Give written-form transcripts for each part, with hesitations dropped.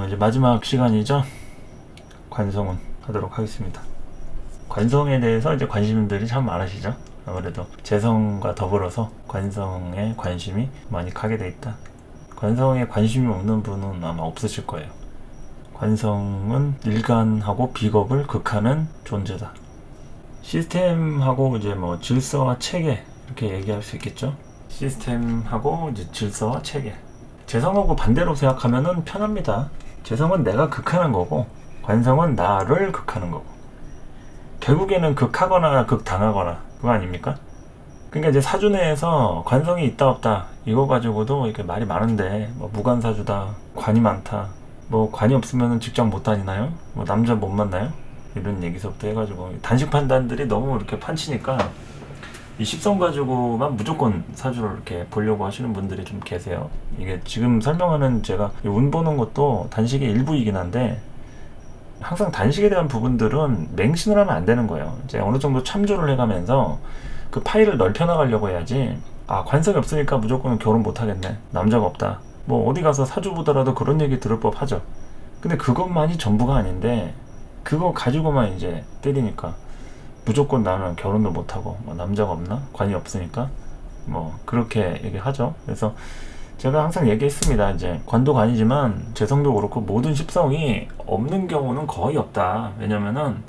이제 마지막 시간이죠. 관성운 하도록 하겠습니다. 관성에 대해서 이제 관심들이 참 많으시죠. 아무래도 재성과 더불어서 관성에 관심이 많이 가게 돼 있다. 관성에 관심이 없는 분은 아마 없으실 거예요. 관성은 일간하고 비겁을 극하는 존재다. 시스템하고 이제 뭐 질서와 체계 이렇게 얘기할 수 있겠죠. 시스템하고 이제 질서와 체계. 재성하고 반대로 생각하면은 편합니다. 재성은 내가 극하는 거고, 관성은 나를 극하는 거고. 결국에는 극하거나 극당하거나 그거 아닙니까? 그러니까 이제 사주내에서 관성이 있다 없다 이거 가지고도 이렇게 말이 많은데, 뭐 무관사주다, 관이 많다, 뭐 관이 없으면 직장 못 다니나요? 뭐 남자 못 만나요? 이런 얘기서부터 해가지고 단식 판단들이 너무 이렇게 판치니까 이 십성 가지고만 무조건 사주를 이렇게 보려고 하시는 분들이 좀 계세요. 이게 지금 설명하는 제가 운 보는 것도 단식의 일부이긴 한데, 항상 단식에 대한 부분들은 맹신을 하면 안 되는 거예요. 이제 어느 정도 참조를 해가면서 그 파일을 넓혀 나가려고 해야지. 아, 관성이 없으니까 무조건 결혼 못 하겠네, 남자가 없다, 뭐 어디 가서 사주 보더라도 그런 얘기 들을 법하죠. 근데 그것만이 전부가 아닌데, 그거 가지고만 이제 때리니까 무조건 나는 결혼도 못하고 뭐 남자가 없나? 관이 없으니까 뭐 그렇게 얘기하죠. 그래서 제가 항상 얘기했습니다. 이제 관도 관이지만 재성도 그렇고 모든 십성이 없는 경우는 거의 없다. 왜냐면은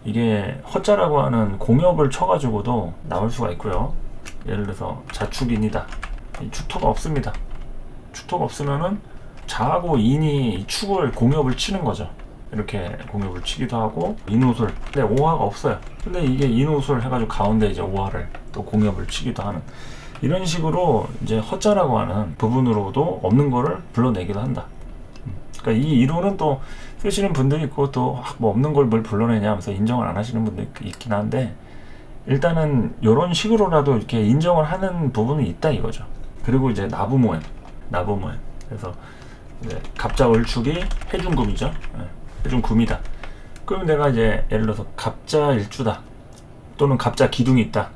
이게 허자라고 하는 공업을 쳐가지고도 나올 수가 있고요. 예를 들어서 자축인이다, 축토가 없습니다. 축토가 없으면은 자하고 인이 축을 공업을 치는 거죠. 이렇게 공격을 치기도 하고, 인호술, 근데 오화가 없어요. 근데 이게 인호술 해가지고 가운데 이제 오화를 또 공격을 치기도 하는, 이런 식으로 이제 허자라고 하는 부분으로도 없는 거를 불러내기도 한다. 그러니까 이 이론은 또 쓰시는 분들이 있고, 또 뭐 없는 걸 뭘 불러내냐 하면서 인정을 안 하시는 분들이 있긴 한데, 일단은 이런 식으로라도 이렇게 인정을 하는 부분이 있다 이거죠. 그리고 이제 나부모행. 그래서 이제 갑자월축이 해중금이죠. 해중 금이다. 그러면 내가 이제 예를 들어서 갑자 일주다, 또는 갑자 기둥이 있다.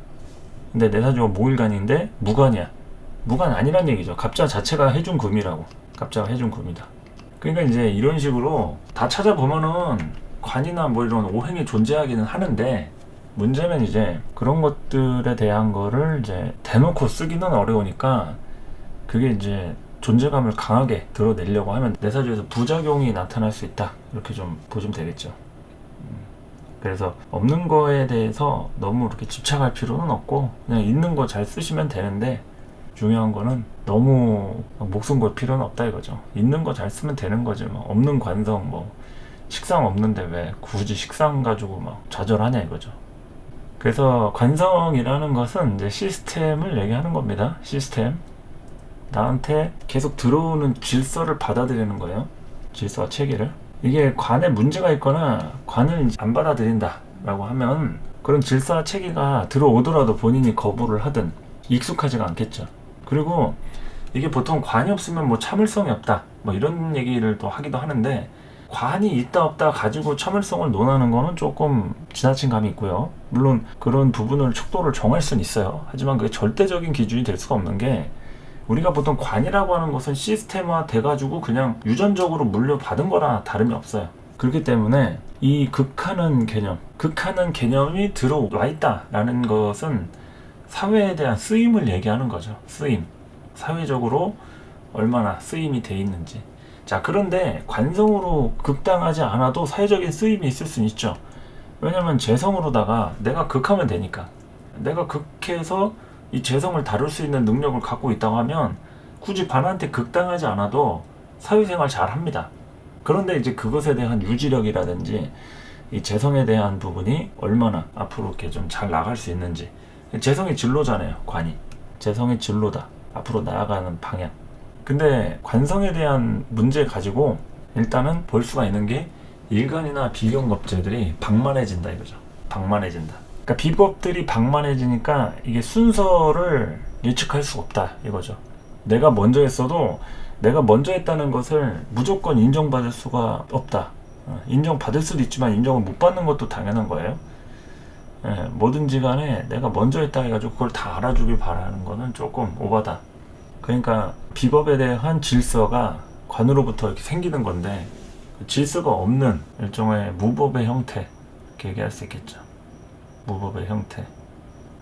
근데 내 사주가 모일간인데 무간이야. 무간 아니란 얘기죠. 갑자 자체가 해중 금이라고. 갑자가 해중 금이다. 그러니까 이제 이런 식으로 다 찾아보면은 관이나 뭐 이런 오행이 존재하기는 하는데, 문제는 이제 그런 것들에 대한 거를 이제 대놓고 쓰기는 어려우니까, 그게 이제 존재감을 강하게 드러내려고 하면 내 사주에서 부작용이 나타날 수 있다, 이렇게 좀 보시면 되겠죠. 그래서 없는 거에 대해서 너무 이렇게 집착할 필요는 없고, 그냥 있는 거 잘 쓰시면 되는데, 중요한 거는 너무 목숨 걸 필요는 없다 이거죠. 있는 거 잘 쓰면 되는 거지. 뭐 없는 관성, 뭐 식상 없는데 왜 굳이 식상 가지고 막 좌절하냐 이거죠. 그래서 관성이라는 것은 이제 시스템을 얘기하는 겁니다. 시스템. 나한테 계속 들어오는 질서를 받아들이는 거예요. 질서와 체계를. 이게 관에 문제가 있거나 관을 안 받아들인다 라고 하면, 그런 질서와 체계가 들어오더라도 본인이 거부를 하든 익숙하지가 않겠죠. 그리고 이게 보통 관이 없으면 뭐 참을성이 없다, 뭐 이런 얘기를 또 하기도 하는데, 관이 있다 없다 가지고 참을성을 논하는 거는 조금 지나친 감이 있고요. 물론 그런 부분을 척도를 정할 수는 있어요. 하지만 그게 절대적인 기준이 될 수가 없는 게, 우리가 보통 관이라고 하는 것은 시스템화 돼가지고 그냥 유전적으로 물려받은 거나 다름이 없어요. 그렇기 때문에 이 극하는 개념이 들어와 있다라는 것은 사회에 대한 쓰임을 얘기하는 거죠. 쓰임. 사회적으로 얼마나 쓰임이 돼 있는지. 자, 그런데 관성으로 극당하지 않아도 사회적인 쓰임이 있을 수는 있죠. 왜냐면 재성으로다가 내가 극하면 되니까. 내가 극해서 이 재성을 다룰 수 있는 능력을 갖고 있다고 하면 굳이 반한테 극당하지 않아도 사회생활 잘 합니다. 그런데 이제 그것에 대한 유지력이라든지 이 재성에 대한 부분이 얼마나 앞으로 이렇게 좀 잘 나갈 수 있는지. 재성이 진로잖아요, 관이. 재성이 진로다, 앞으로 나아가는 방향. 근데 관성에 대한 문제 가지고 일단은 볼 수가 있는 게, 일간이나 비경겁제들이 방만해진다 이거죠. 방만해진다. 그러니까 비법들이 방만해지니까 이게 순서를 예측할 수가 없다 이거죠. 내가 먼저 했어도 내가 먼저 했다는 것을 무조건 인정받을 수가 없다. 인정받을 수도 있지만 인정을 못 받는 것도 당연한 거예요. 뭐든지 간에 내가 먼저 했다 해가지고 그걸 다 알아주길 바라는 거는 조금 오바다. 그러니까 비법에 대한 질서가 관으로부터 이렇게 생기는 건데 질서가 없는 일종의 무법의 형태 이렇게 얘기할 수 있겠죠. 무법의 형태.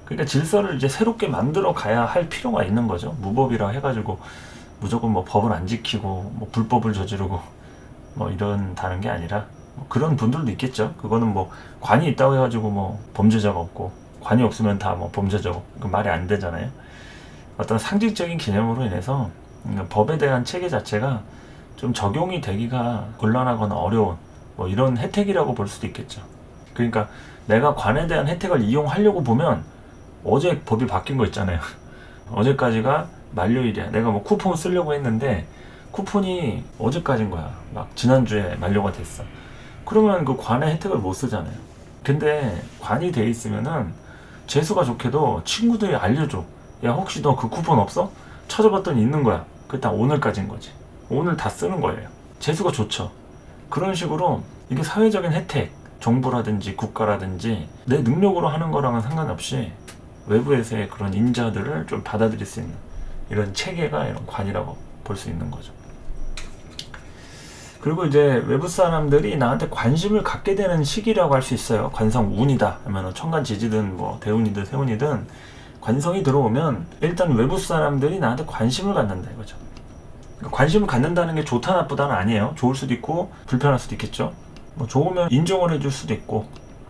그러니까 질서를 이제 새롭게 만들어 가야 할 필요가 있는 거죠. 무법이라 해가지고 무조건 뭐 법을 안 지키고 뭐 불법을 저지르고 뭐 이런다는 게 아니라 뭐 그런 분들도 있겠죠. 그거는 뭐 관이 있다고 해가지고 뭐 범죄자가 없고 관이 없으면 다 뭐 범죄자고 그 말이 안 되잖아요. 어떤 상징적인 개념으로 인해서 법에 대한 체계 자체가 좀 적용이 되기가 곤란하거나 어려운 뭐 이런 혜택이라고 볼 수도 있겠죠. 그러니까 내가 관에 대한 혜택을 이용하려고 보면 어제 법이 바뀐 거 있잖아요. 어제까지가 만료일이야. 내가 뭐 쿠폰 쓰려고 했는데 쿠폰이 어제까지인 거야. 막 지난주에 만료가 됐어. 그러면 그 관의 혜택을 못 쓰잖아요. 근데 관이 돼 있으면은 재수가 좋게도 친구들이 알려줘. 야, 혹시 너 그 쿠폰 없어? 찾아봤더니 있는 거야. 그게 다 오늘까지인 거지. 오늘 다 쓰는 거예요. 재수가 좋죠. 그런 식으로 이게 사회적인 혜택, 정부라든지 국가라든지 내 능력으로 하는 거랑은 상관없이 외부에서의 그런 인자들을 좀 받아들일 수 있는 이런 체계가 이런 관이라고 볼 수 있는 거죠. 그리고 이제 외부 사람들이 나한테 관심을 갖게 되는 시기라고 할 수 있어요. 관성 운이다 하면 천간지지든 뭐 대운이든 세운이든 관성이 들어오면 일단 외부 사람들이 나한테 관심을 갖는다 이거죠. 그러니까 관심을 갖는다는 게 좋다 나쁘다는 아니에요. 좋을 수도 있고 불편할 수도 있겠죠. 뭐 좋으면 인정을 해줄 수도 있고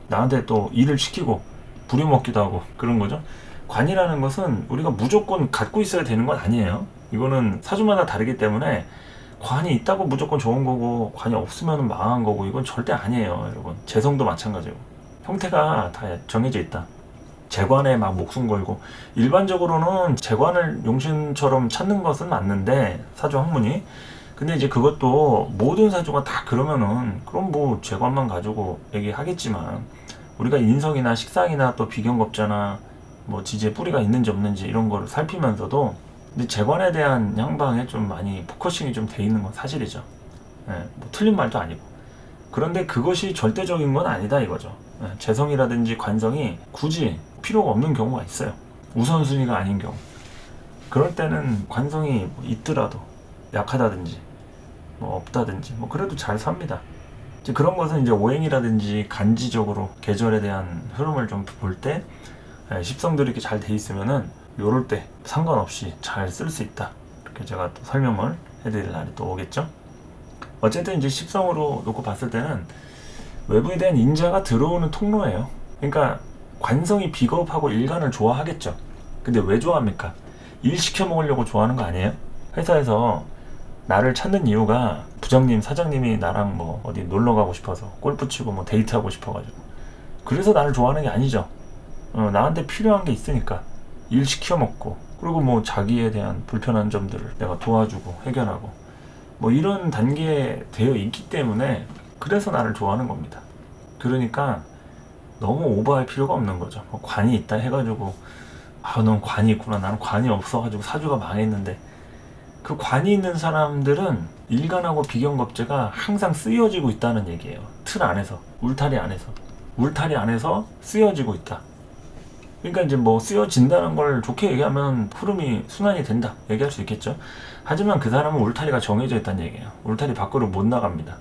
나한테 또 일을 시키고 부려먹기도 하고 그런 거죠. 관이라는 것은 우리가 무조건 갖고 있어야 되는 건 아니에요. 이거는 사주마다 다르기 때문에 관이 있다고 무조건 좋은 거고 관이 없으면 망한 거고 이건 절대 아니에요. 여러분 재성도 마찬가지고 형태가 다 정해져 있다. 재관에 막 목숨 걸고 일반적으로는 재관을 용신처럼 찾는 것은 맞는데 사주 학문이 근데 이제 그것도 모든 사주가 다 그러면은 그럼 뭐 재관만 가지고 얘기하겠지만 우리가 인성이나 식상이나 또 비경겁자나 뭐 지지에 뿌리가 있는지 없는지 이런 거를 살피면서도 근데 재관에 대한 향방에 좀 많이 포커싱이 좀 돼 있는 건 사실이죠. 예, 뭐 틀린 말도 아니고. 그런데 그것이 절대적인 건 아니다 이거죠. 예, 재성이라든지 관성이 굳이 필요가 없는 경우가 있어요. 우선순위가 아닌 경우. 그럴 때는 관성이 뭐 있더라도 약하다든지 뭐 없다든지 뭐 그래도 잘 삽니다. 이제 그런 것은 이제 오행이라든지 간지적으로 계절에 대한 흐름을 좀 볼 때 십성들이 이렇게 잘 돼 있으면은 요럴 때 상관없이 잘 쓸 수 있다. 이렇게 제가 또 설명을 해드릴 날이 또 오겠죠. 어쨌든 이제 십성으로 놓고 봤을 때는 외부에 대한 인자가 들어오는 통로예요. 그러니까 관성이 비겁하고 일간을 좋아하겠죠. 근데 왜 좋아합니까? 일 시켜 먹으려고 좋아하는 거 아니에요? 회사에서 나를 찾는 이유가 부장님, 사장님이 나랑 뭐 어디 놀러 가고 싶어서 골프 치고 뭐 데이트하고 싶어가지고 그래서 나를 좋아하는 게 아니죠. 나한테 필요한 게 있으니까 일 시켜 먹고 그리고 뭐 자기에 대한 불편한 점들을 내가 도와주고 해결하고 뭐 이런 단계에 되어 있기 때문에 그래서 나를 좋아하는 겁니다. 그러니까 너무 오버할 필요가 없는 거죠. 뭐 관이 있다 해가지고 넌 관이 있구나 나는 관이 없어가지고 사주가 망했는데 그 관이 있는 사람들은 일간하고 비경겁제가 항상 쓰여지고 있다는 얘기예요. 틀 안에서 울타리 안에서 쓰여지고 있다. 그러니까 이제 뭐 쓰여진다는 걸 좋게 얘기하면 흐름이 순환이 된다 얘기할 수 있겠죠. 하지만 그 사람은 울타리가 정해져 있다는 얘기예요. 울타리 밖으로 못 나갑니다.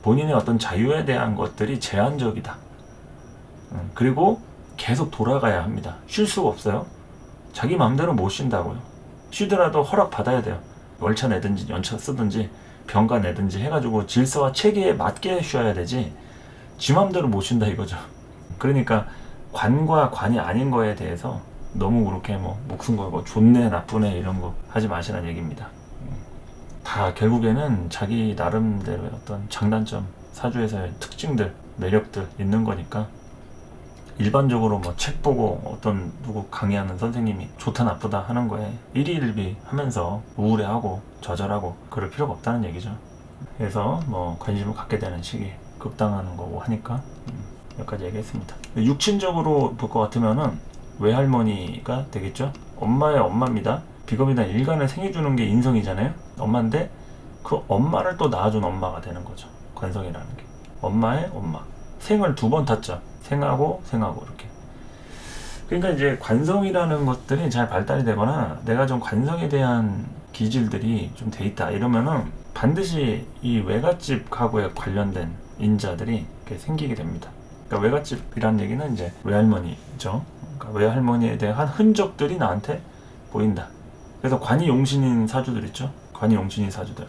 본인의 어떤 자유에 대한 것들이 제한적이다. 그리고 계속 돌아가야 합니다. 쉴 수가 없어요. 자기 마음대로 못 쉰다고요. 쉬더라도 허락 받아야 돼요. 월차 내든지 연차 쓰든지 병가 내든지 해가지고 질서와 체계에 맞게 쉬어야 되지 지 마음대로 못 쉰다 이거죠. 그러니까 관과 관이 아닌 거에 대해서 너무 그렇게 뭐 목숨 걸고 좋네 나쁘네 이런 거 하지 마시라는 얘기입니다. 다 결국에는 자기 나름대로의 어떤 장단점, 사주에서의 특징들, 매력들 있는 거니까 일반적으로 뭐 책 보고 어떤 누구 강의하는 선생님이 좋다 나쁘다 하는 거에 일희일비 하면서 우울해하고 좌절하고 그럴 필요가 없다는 얘기죠. 그래서 뭐 관심을 갖게 되는 시기 극당하는 거고 하니까 여기까지 얘기했습니다. 육친적으로 볼 것 같으면은 외할머니가 되겠죠. 엄마의 엄마입니다. 비겁이나 일간을 생해주는 게 인성이잖아요. 엄마인데 그 엄마를 또 낳아준 엄마가 되는 거죠. 관성이라는 게 엄마의 엄마. 생을 두 번 탔죠. 생하고 이렇게. 그러니까 이제 관성이라는 것들이 잘 발달이 되거나 내가 좀 관성에 대한 기질들이 좀 돼 있다 이러면은 반드시 이 외갓집 가구에 관련된 인자들이 이렇게 생기게 됩니다. 그러니까 외갓집이란 얘기는 이제 외할머니죠. 그러니까 외할머니에 대한 흔적들이 나한테 보인다. 그래서 관이용신인 사주들 있죠. 관이용신인 사주들.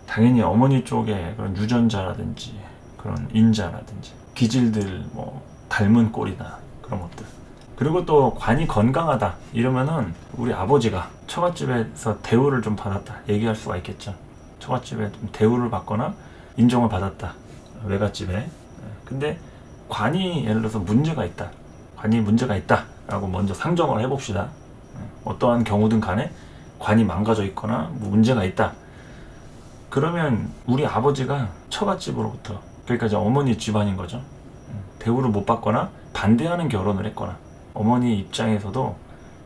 당연히 어머니 쪽에 그런 유전자라든지 그런 인자라든지 기질들 뭐 닮은 꼴이나 그런 것들. 그리고 또 관이 건강하다 이러면은 우리 아버지가 처갓집에서 대우를 좀 받았다 얘기할 수가 있겠죠. 처갓집에 좀 대우를 받거나 인정을 받았다 외갓집에. 근데 관이 예를 들어서 문제가 있다, 관이 문제가 있다 라고 먼저 상정을 해봅시다. 어떠한 경우든 간에 관이 망가져 있거나 문제가 있다 그러면 우리 아버지가 처갓집으로부터, 그러니까 이제 어머니 집안인 거죠, 대우를 못 받거나 반대하는 결혼을 했거나, 어머니 입장에서도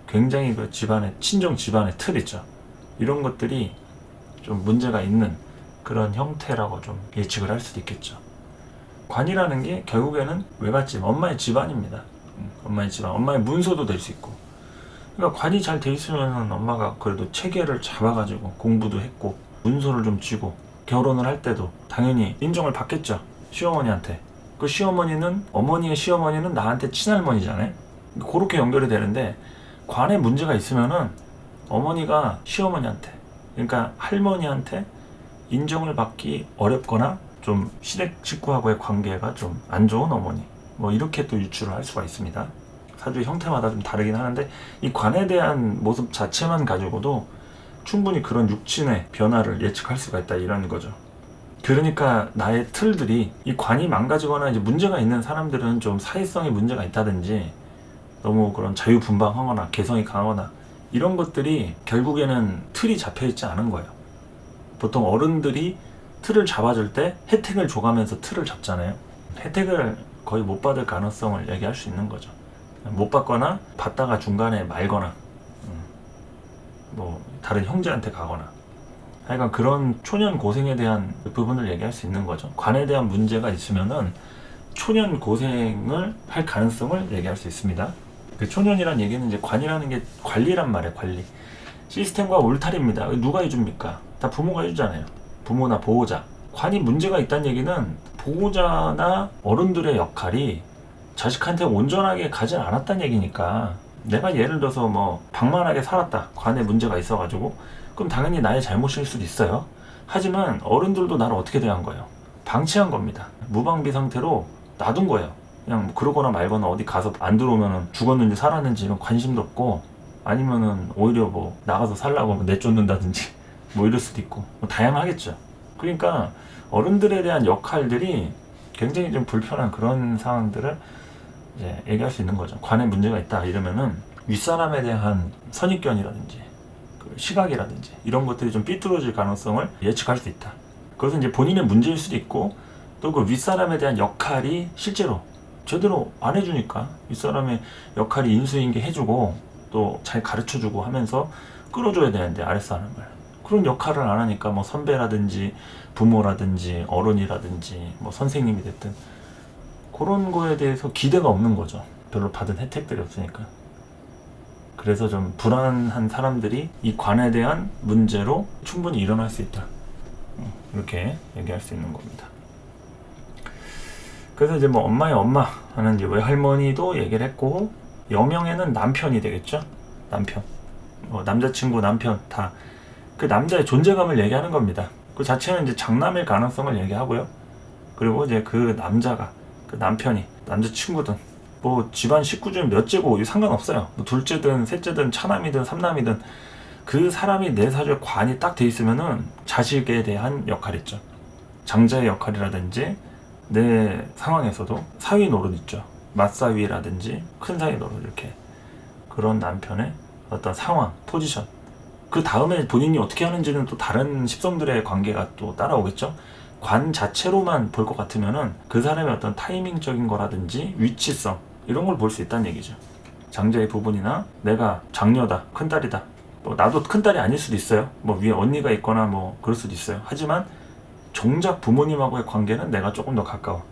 굉장히 그 집안의 친정 집안의 틀 있죠, 이런 것들이 좀 문제가 있는 그런 형태라고 좀 예측을 할 수도 있겠죠. 관이라는 게 결국에는 외갓집, 엄마의 집안입니다. 엄마의 집안, 엄마의 문서도 될 수 있고. 그러니까 관이 잘 돼 있으면 엄마가 그래도 체계를 잡아가지고 공부도 했고 문서를 좀 쥐고 결혼을 할 때도 당연히 인정을 받겠죠, 시어머니한테. 그 시어머니는, 어머니의 시어머니는 나한테 친할머니잖아요. 그렇게 연결이 되는데 관에 문제가 있으면은 어머니가 시어머니한테, 그러니까 할머니한테 인정을 받기 어렵거나 좀 시댁 식구하고의 관계가 좀 안 좋은 어머니, 뭐 이렇게 또 유추를 할 수가 있습니다. 사주의 형태마다 좀 다르긴 하는데 이 관에 대한 모습 자체만 가지고도 충분히 그런 육친의 변화를 예측할 수가 있다 이런 거죠. 그러니까 나의 틀들이, 이 관이 망가지거나 이제 문제가 있는 사람들은 좀 사회성에 문제가 있다든지 너무 그런 자유분방하거나 개성이 강하거나 이런 것들이 결국에는 틀이 잡혀있지 않은 거예요. 보통 어른들이 틀을 잡아줄 때 혜택을 줘가면서 틀을 잡잖아요. 혜택을 거의 못 받을 가능성을 얘기할 수 있는 거죠. 못 받거나 받다가 중간에 말거나 뭐 다른 형제한테 가거나, 하여간 그런 초년 고생에 대한 부분을 얘기할 수 있는 거죠. 관에 대한 문제가 있으면은 초년 고생을 할 가능성을 얘기할 수 있습니다. 그 초년이란 얘기는 이제 관이라는 게 관리란 말이에요. 관리. 시스템과 울타리입니다. 누가 해줍니까? 다 부모가 해주잖아요. 부모나 보호자. 관이 문제가 있다는 얘기는 보호자나 어른들의 역할이 자식한테 온전하게 가진 않았다는 얘기니까, 내가 예를 들어서 뭐 방만하게 살았다, 관에 문제가 있어가지고, 그럼 당연히 나의 잘못일 수도 있어요. 하지만 어른들도 나를 어떻게 대한 거예요? 방치한 겁니다. 무방비 상태로 놔둔 거예요. 그냥 뭐 그러거나 말거나 어디 가서 안 들어오면 죽었는지 살았는지 이런 관심도 없고, 아니면은 오히려 뭐 나가서 살라고 뭐 내쫓는다든지 뭐 이럴 수도 있고, 뭐 다양하겠죠. 그러니까 어른들에 대한 역할들이 굉장히 좀 불편한 그런 상황들을 이제 얘기할 수 있는 거죠. 관에 문제가 있다 이러면은 윗사람에 대한 선입견이라든지 그 시각이라든지 이런 것들이 좀 삐뚤어질 가능성을 예측할 수 있다. 그것은 이제 본인의 문제일 수도 있고, 또 그 윗사람에 대한 역할이 실제로 제대로 안 해주니까 윗사람의 역할이 인수인계 해주고 또 잘 가르쳐주고 하면서 끌어줘야 되는데 아랫사람을, 그런 역할을 안 하니까 뭐 선배라든지 부모라든지 어른이라든지 뭐 선생님이 됐든 그런 거에 대해서 기대가 없는 거죠. 별로 받은 혜택들이 없으니까. 그래서 좀 불안한 사람들이 이 관에 대한 문제로 충분히 일어날 수 있다, 이렇게 얘기할 수 있는 겁니다. 그래서 이제 뭐 엄마의 엄마 하는 이제 외할머니도 얘기를 했고, 여명에는 남편이 되겠죠. 남편, 뭐 남자친구, 남편 다 그 남자의 존재감을 얘기하는 겁니다. 그 자체는 이제 장남일 가능성을 얘기하고요. 그리고 이제 그 남자가, 그 남편이, 남자친구든 뭐 집안 식구 중에 몇째고 상관없어요. 뭐 둘째든 셋째든 차남이든 삼남이든 그 사람이 내 사주에 관이 딱 돼 있으면은 자식에 대한 역할이 있죠. 장자의 역할이라든지 내 상황에서도 사위 노릇 있죠. 맞사위라든지 큰 사위 노릇, 이렇게 그런 남편의 어떤 상황, 포지션, 그 다음에 본인이 어떻게 하는지는 또 다른 십성들의 관계가 또 따라오겠죠. 관 자체로만 볼 것 같으면은 그 사람의 어떤 타이밍적인 거라든지 위치성 이런 걸 볼 수 있다는 얘기죠. 장자의 부분이나 내가 장녀다, 큰딸이다, 뭐 나도 큰딸이 아닐 수도 있어요. 뭐 위에 언니가 있거나 뭐 그럴 수도 있어요. 하지만 정작 부모님하고의 관계는 내가 조금 더 가까워,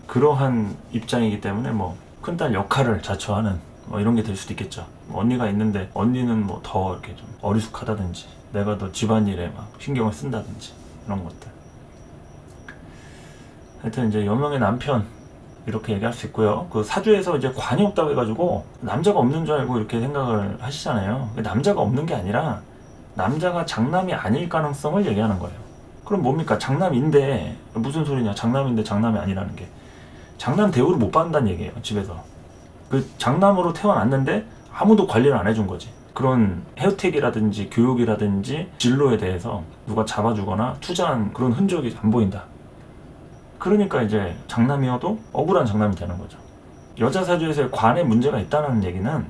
그러한 입장이기 때문에 뭐 큰딸 역할을 자처하는 뭐 이런 게 될 수도 있겠죠. 뭐 언니가 있는데 언니는 뭐 더 이렇게 좀 어리숙하다든지 내가 더 집안일에 막 신경을 쓴다든지 이런 것들. 하여튼 이제 여명의 남편 이렇게 얘기할 수 있고요. 그 사주에서 이제 관이 없다고 해가지고 남자가 없는 줄 알고 이렇게 생각을 하시잖아요. 남자가 없는 게 아니라 남자가 장남이 아닐 가능성을 얘기하는 거예요. 그럼 뭡니까? 장남인데 무슨 소리냐? 장남인데 장남이 아니라는 게 장남 대우를 못 받는다는 얘기예요. 집에서 그 장남으로 태어났는데 아무도 관리를 안 해준 거지. 그런 혜택이라든지 교육이라든지 진로에 대해서 누가 잡아주거나 투자한 그런 흔적이 안 보인다. 그러니까 이제 장남이어도 억울한 장남이 되는 거죠. 여자 사주에서의 관에 문제가 있다는 얘기는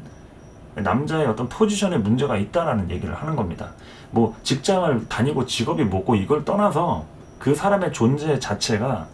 남자의 어떤 포지션에 문제가 있다라는 얘기를 하는 겁니다. 뭐 직장을 다니고 직업이 뭐고 이걸 떠나서 그 사람의 존재 자체가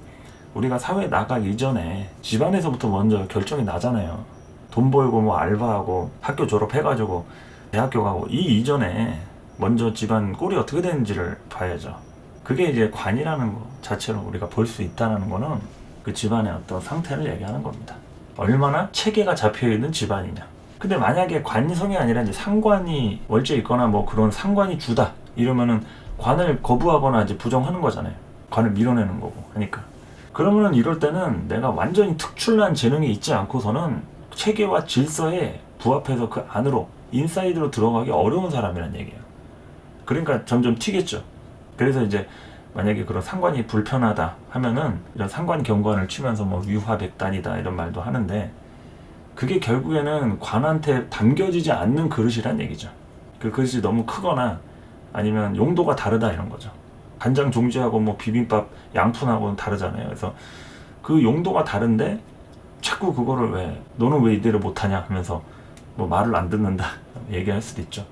우리가 사회에 나가기 이전에 집안에서부터 먼저 결정이 나잖아요. 돈 벌고 뭐 알바하고 학교 졸업해가지고 대학교 가고 이 이전에 먼저 집안 꼴이 어떻게 되는지를 봐야죠. 그게 이제 관이라는 거 자체로 우리가 볼 수 있다는 거는 그 집안의 어떤 상태를 얘기하는 겁니다. 얼마나 체계가 잡혀있는 집안이냐. 근데 만약에 관성이 아니라 이제 상관이 월제 있거나 뭐 그런 상관이 주다 이러면은 관을 거부하거나 이제 부정하는 거잖아요. 관을 밀어내는 거고 하니까. 그러면은 이럴 때는 내가 완전히 특출난 재능이 있지 않고서는 체계와 질서에 부합해서 그 안으로 인사이드로 들어가기 어려운 사람이란 얘기예요. 그러니까 점점 튀겠죠. 그래서 이제 만약에 그런 상관이 불편하다 하면은 이런 상관 경관을 치면서 뭐 위화백단이다 이런 말도 하는데 그게 결국에는 관한테 담겨지지 않는 그릇이란 얘기죠. 그 그릇이 너무 크거나 아니면 용도가 다르다 이런 거죠. 간장 종지하고 뭐 비빔밥 양푼하고는 다르잖아요. 그래서 그 용도가 다른데 자꾸 그거를 왜 너는 왜 이대로 못하냐 하면서 뭐 말을 안 듣는다 얘기할 수도 있죠.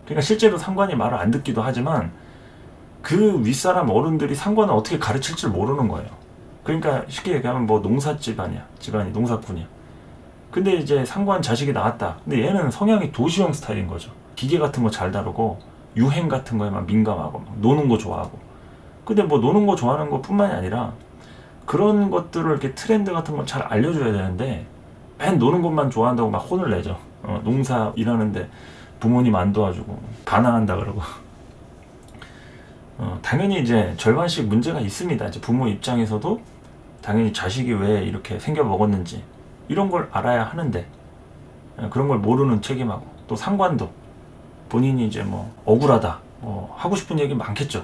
그러니까 실제로 상관이 말을 안 듣기도 하지만 그 윗사람 어른들이 상관을 어떻게 가르칠 줄 모르는 거예요. 그러니까 쉽게 얘기하면 뭐 농사 집안이야. 집안이 농사꾼이야. 근데 이제 상관 자식이 나왔다. 근데 얘는 성향이 도시형 스타일인 거죠. 기계 같은 거 잘 다루고 유행 같은 거에만 민감하고 막 노는 거 좋아하고. 근데 뭐 노는 거 좋아하는 것 뿐만이 아니라 그런 것들을 이렇게 트렌드 같은 걸 잘 알려줘야 되는데 맨 노는 것만 좋아한다고 막 혼을 내죠. 농사 일하는데 부모님 안 도와주고 반항한다 그러고. 당연히 이제 절반씩 문제가 있습니다. 이제 부모 입장에서도 당연히 자식이 왜 이렇게 생겨 먹었는지 이런 걸 알아야 하는데 그런 걸 모르는 책임하고 또 상관도 본인이 이제 뭐 억울하다 뭐 하고 싶은 얘기 많겠죠.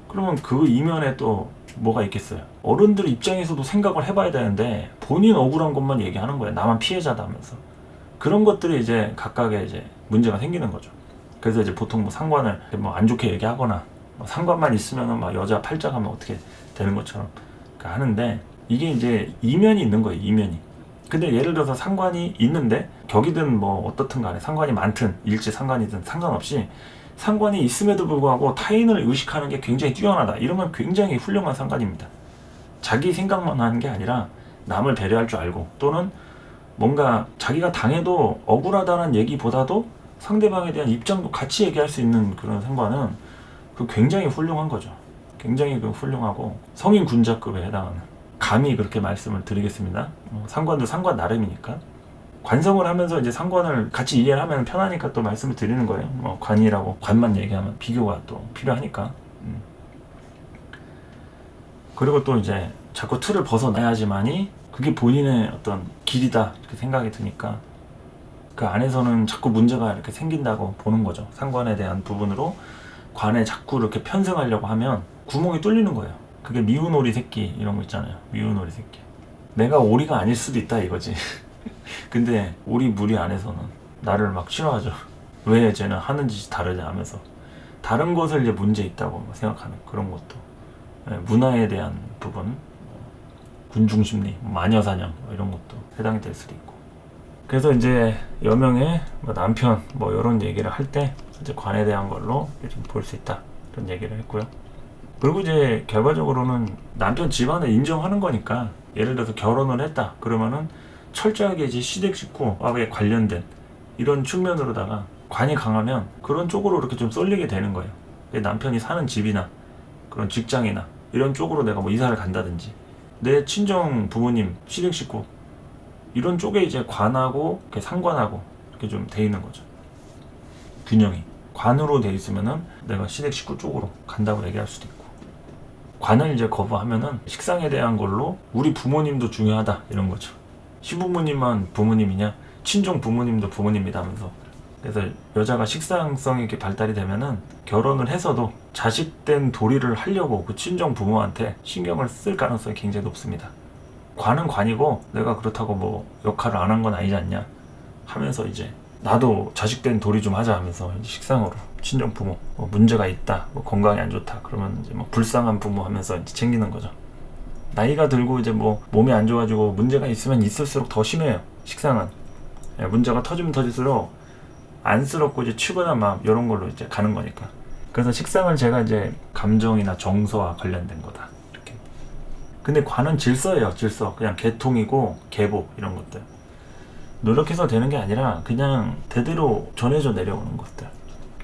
그러면 그 이면에 또 뭐가 있겠어요. 어른들 입장에서도 생각을 해봐야 되는데 본인 억울한 것만 얘기하는 거예요. 나만 피해자다 하면서. 그런 것들이 이제 각각의 이제 문제가 생기는 거죠. 그래서 이제 보통 뭐 상관을 뭐 안 좋게 얘기하거나 뭐 상관만 있으면은 막 여자 팔자 가면 어떻게 되는 것처럼 하는데 이게 이제 이면이 있는 거예요. 이면이. 근데 예를 들어서 상관이 있는데 격이든 뭐 어떻든 간에 상관이 많든 일지 상관이든 상관없이 상관이 있음에도 불구하고 타인을 의식하는 게 굉장히 뛰어나다. 이러면 굉장히 훌륭한 상관입니다. 자기 생각만 하는 게 아니라 남을 배려할 줄 알고 또는 뭔가 자기가 당해도 억울하다는 얘기보다도 상대방에 대한 입장도 같이 얘기할 수 있는 그런 상관은 그 굉장히 훌륭한 거죠. 굉장히 그 훌륭하고 성인 군자급에 해당하는 감히 그렇게 말씀을 드리겠습니다. 상관도 상관 나름이니까 관성을 하면서 이제 상관을 같이 이해를 하면 편하니까 또 말씀을 드리는 거예요. 뭐 관이라고 관만 얘기하면 비교가 또 필요하니까. 그리고 또 이제 자꾸 틀을 벗어나야지만이 그게 본인의 어떤 길이다 이렇게 생각이 드니까 그 안에서는 자꾸 문제가 이렇게 생긴다고 보는 거죠. 상관에 대한 부분으로 관에 자꾸 이렇게 편승하려고 하면 구멍이 뚫리는 거예요. 그게 미운 오리 새끼 이런 거 있잖아요. 미운 오리 새끼. 내가 오리가 아닐 수도 있다 이거지. 근데 오리 무리 안에서는 나를 막 싫어하죠. 왜 쟤는 하는 짓이 다르냐 하면서 다른 것을 이제 문제 있다고 생각하는 그런 것도 문화에 대한 부분, 군중심리, 마녀사냥 이런 것도 해당이 될 수도 있고. 그래서 이제 여명의 남편 뭐 이런 얘기를 할 때 이제 관에 대한 걸로 좀 볼 수 있다 이런 얘기를 했고요. 그리고 이제 결과적으로는 남편 집안을 인정하는 거니까 예를 들어서 결혼을 했다 그러면은 철저하게 이제 시댁 식구와 관련된 이런 측면으로다가 관이 강하면 그런 쪽으로 이렇게 좀 쏠리게 되는 거예요. 남편이 사는 집이나 그런 직장이나 이런 쪽으로 내가 뭐 이사를 간다든지 내 친정 부모님 시댁 식구 이런 쪽에 이제 관하고 이렇게 상관하고 이렇게 좀 돼 있는 거죠. 균형이. 관으로 돼 있으면은 내가 시댁 식구 쪽으로 간다고 얘기할 수도 있고, 관을 이제 거부하면은 식상에 대한 걸로 우리 부모님도 중요하다 이런 거죠. 시부모님만 부모님이냐, 친정 부모님도 부모님이다 하면서. 그래서 여자가 식상성이 이렇게 발달이 되면은 결혼을 해서도 자식된 도리를 하려고 그 친정 부모한테 신경을 쓸 가능성이 굉장히 높습니다. 관은 관이고 내가 그렇다고 뭐 역할을 안 한 건 아니지 않냐 하면서 이제 나도 자식된 도리 좀 하자 하면서 식상으로 친정 부모 뭐 문제가 있다, 뭐 건강이 안 좋다 그러면 이제 뭐 불쌍한 부모 하면서 이제 챙기는 거죠. 나이가 들고 이제 뭐 몸이 안 좋아지고 문제가 있으면 있을수록 더 심해요. 식상은 문제가 터지면 터질수록 안쓰럽고 이제 측은한 마음 이런 걸로 이제 가는 거니까. 그래서 식상은 제가 이제 감정이나 정서와 관련된 거다 이렇게. 근데 관은 질서예요. 질서. 그냥 계통이고 계보 이런 것들 노력해서 되는 게 아니라 그냥 대대로 전해져 내려오는 것들.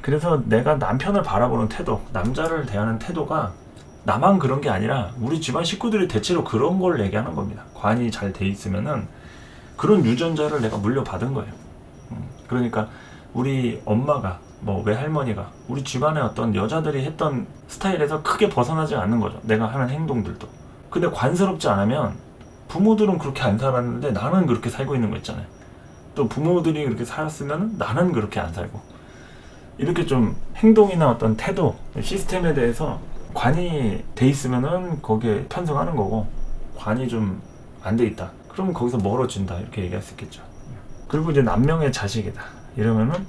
그래서 내가 남편을 바라보는 태도, 남자를 대하는 태도가 나만 그런 게 아니라 우리 집안 식구들이 대체로 그런 걸 얘기하는 겁니다. 관이 잘 돼 있으면은 그런 유전자를 내가 물려받은 거예요. 그러니까 우리 엄마가 뭐 외할머니가 우리 집안의 어떤 여자들이 했던 스타일에서 크게 벗어나지 않는 거죠. 내가 하는 행동들도. 근데 관스럽지 않으면 부모들은 그렇게 안 살았는데 나는 그렇게 살고 있는 거 있잖아요. 또 부모들이 그렇게 살았으면 나는 그렇게 안 살고, 이렇게 좀 행동이나 어떤 태도, 시스템에 대해서 관이 돼 있으면은 거기에 편성하는 거고, 관이 좀 안 돼 있다 그러면 거기서 멀어진다 이렇게 얘기할 수 있겠죠. 그리고 이제 남명의 자식이다 이러면은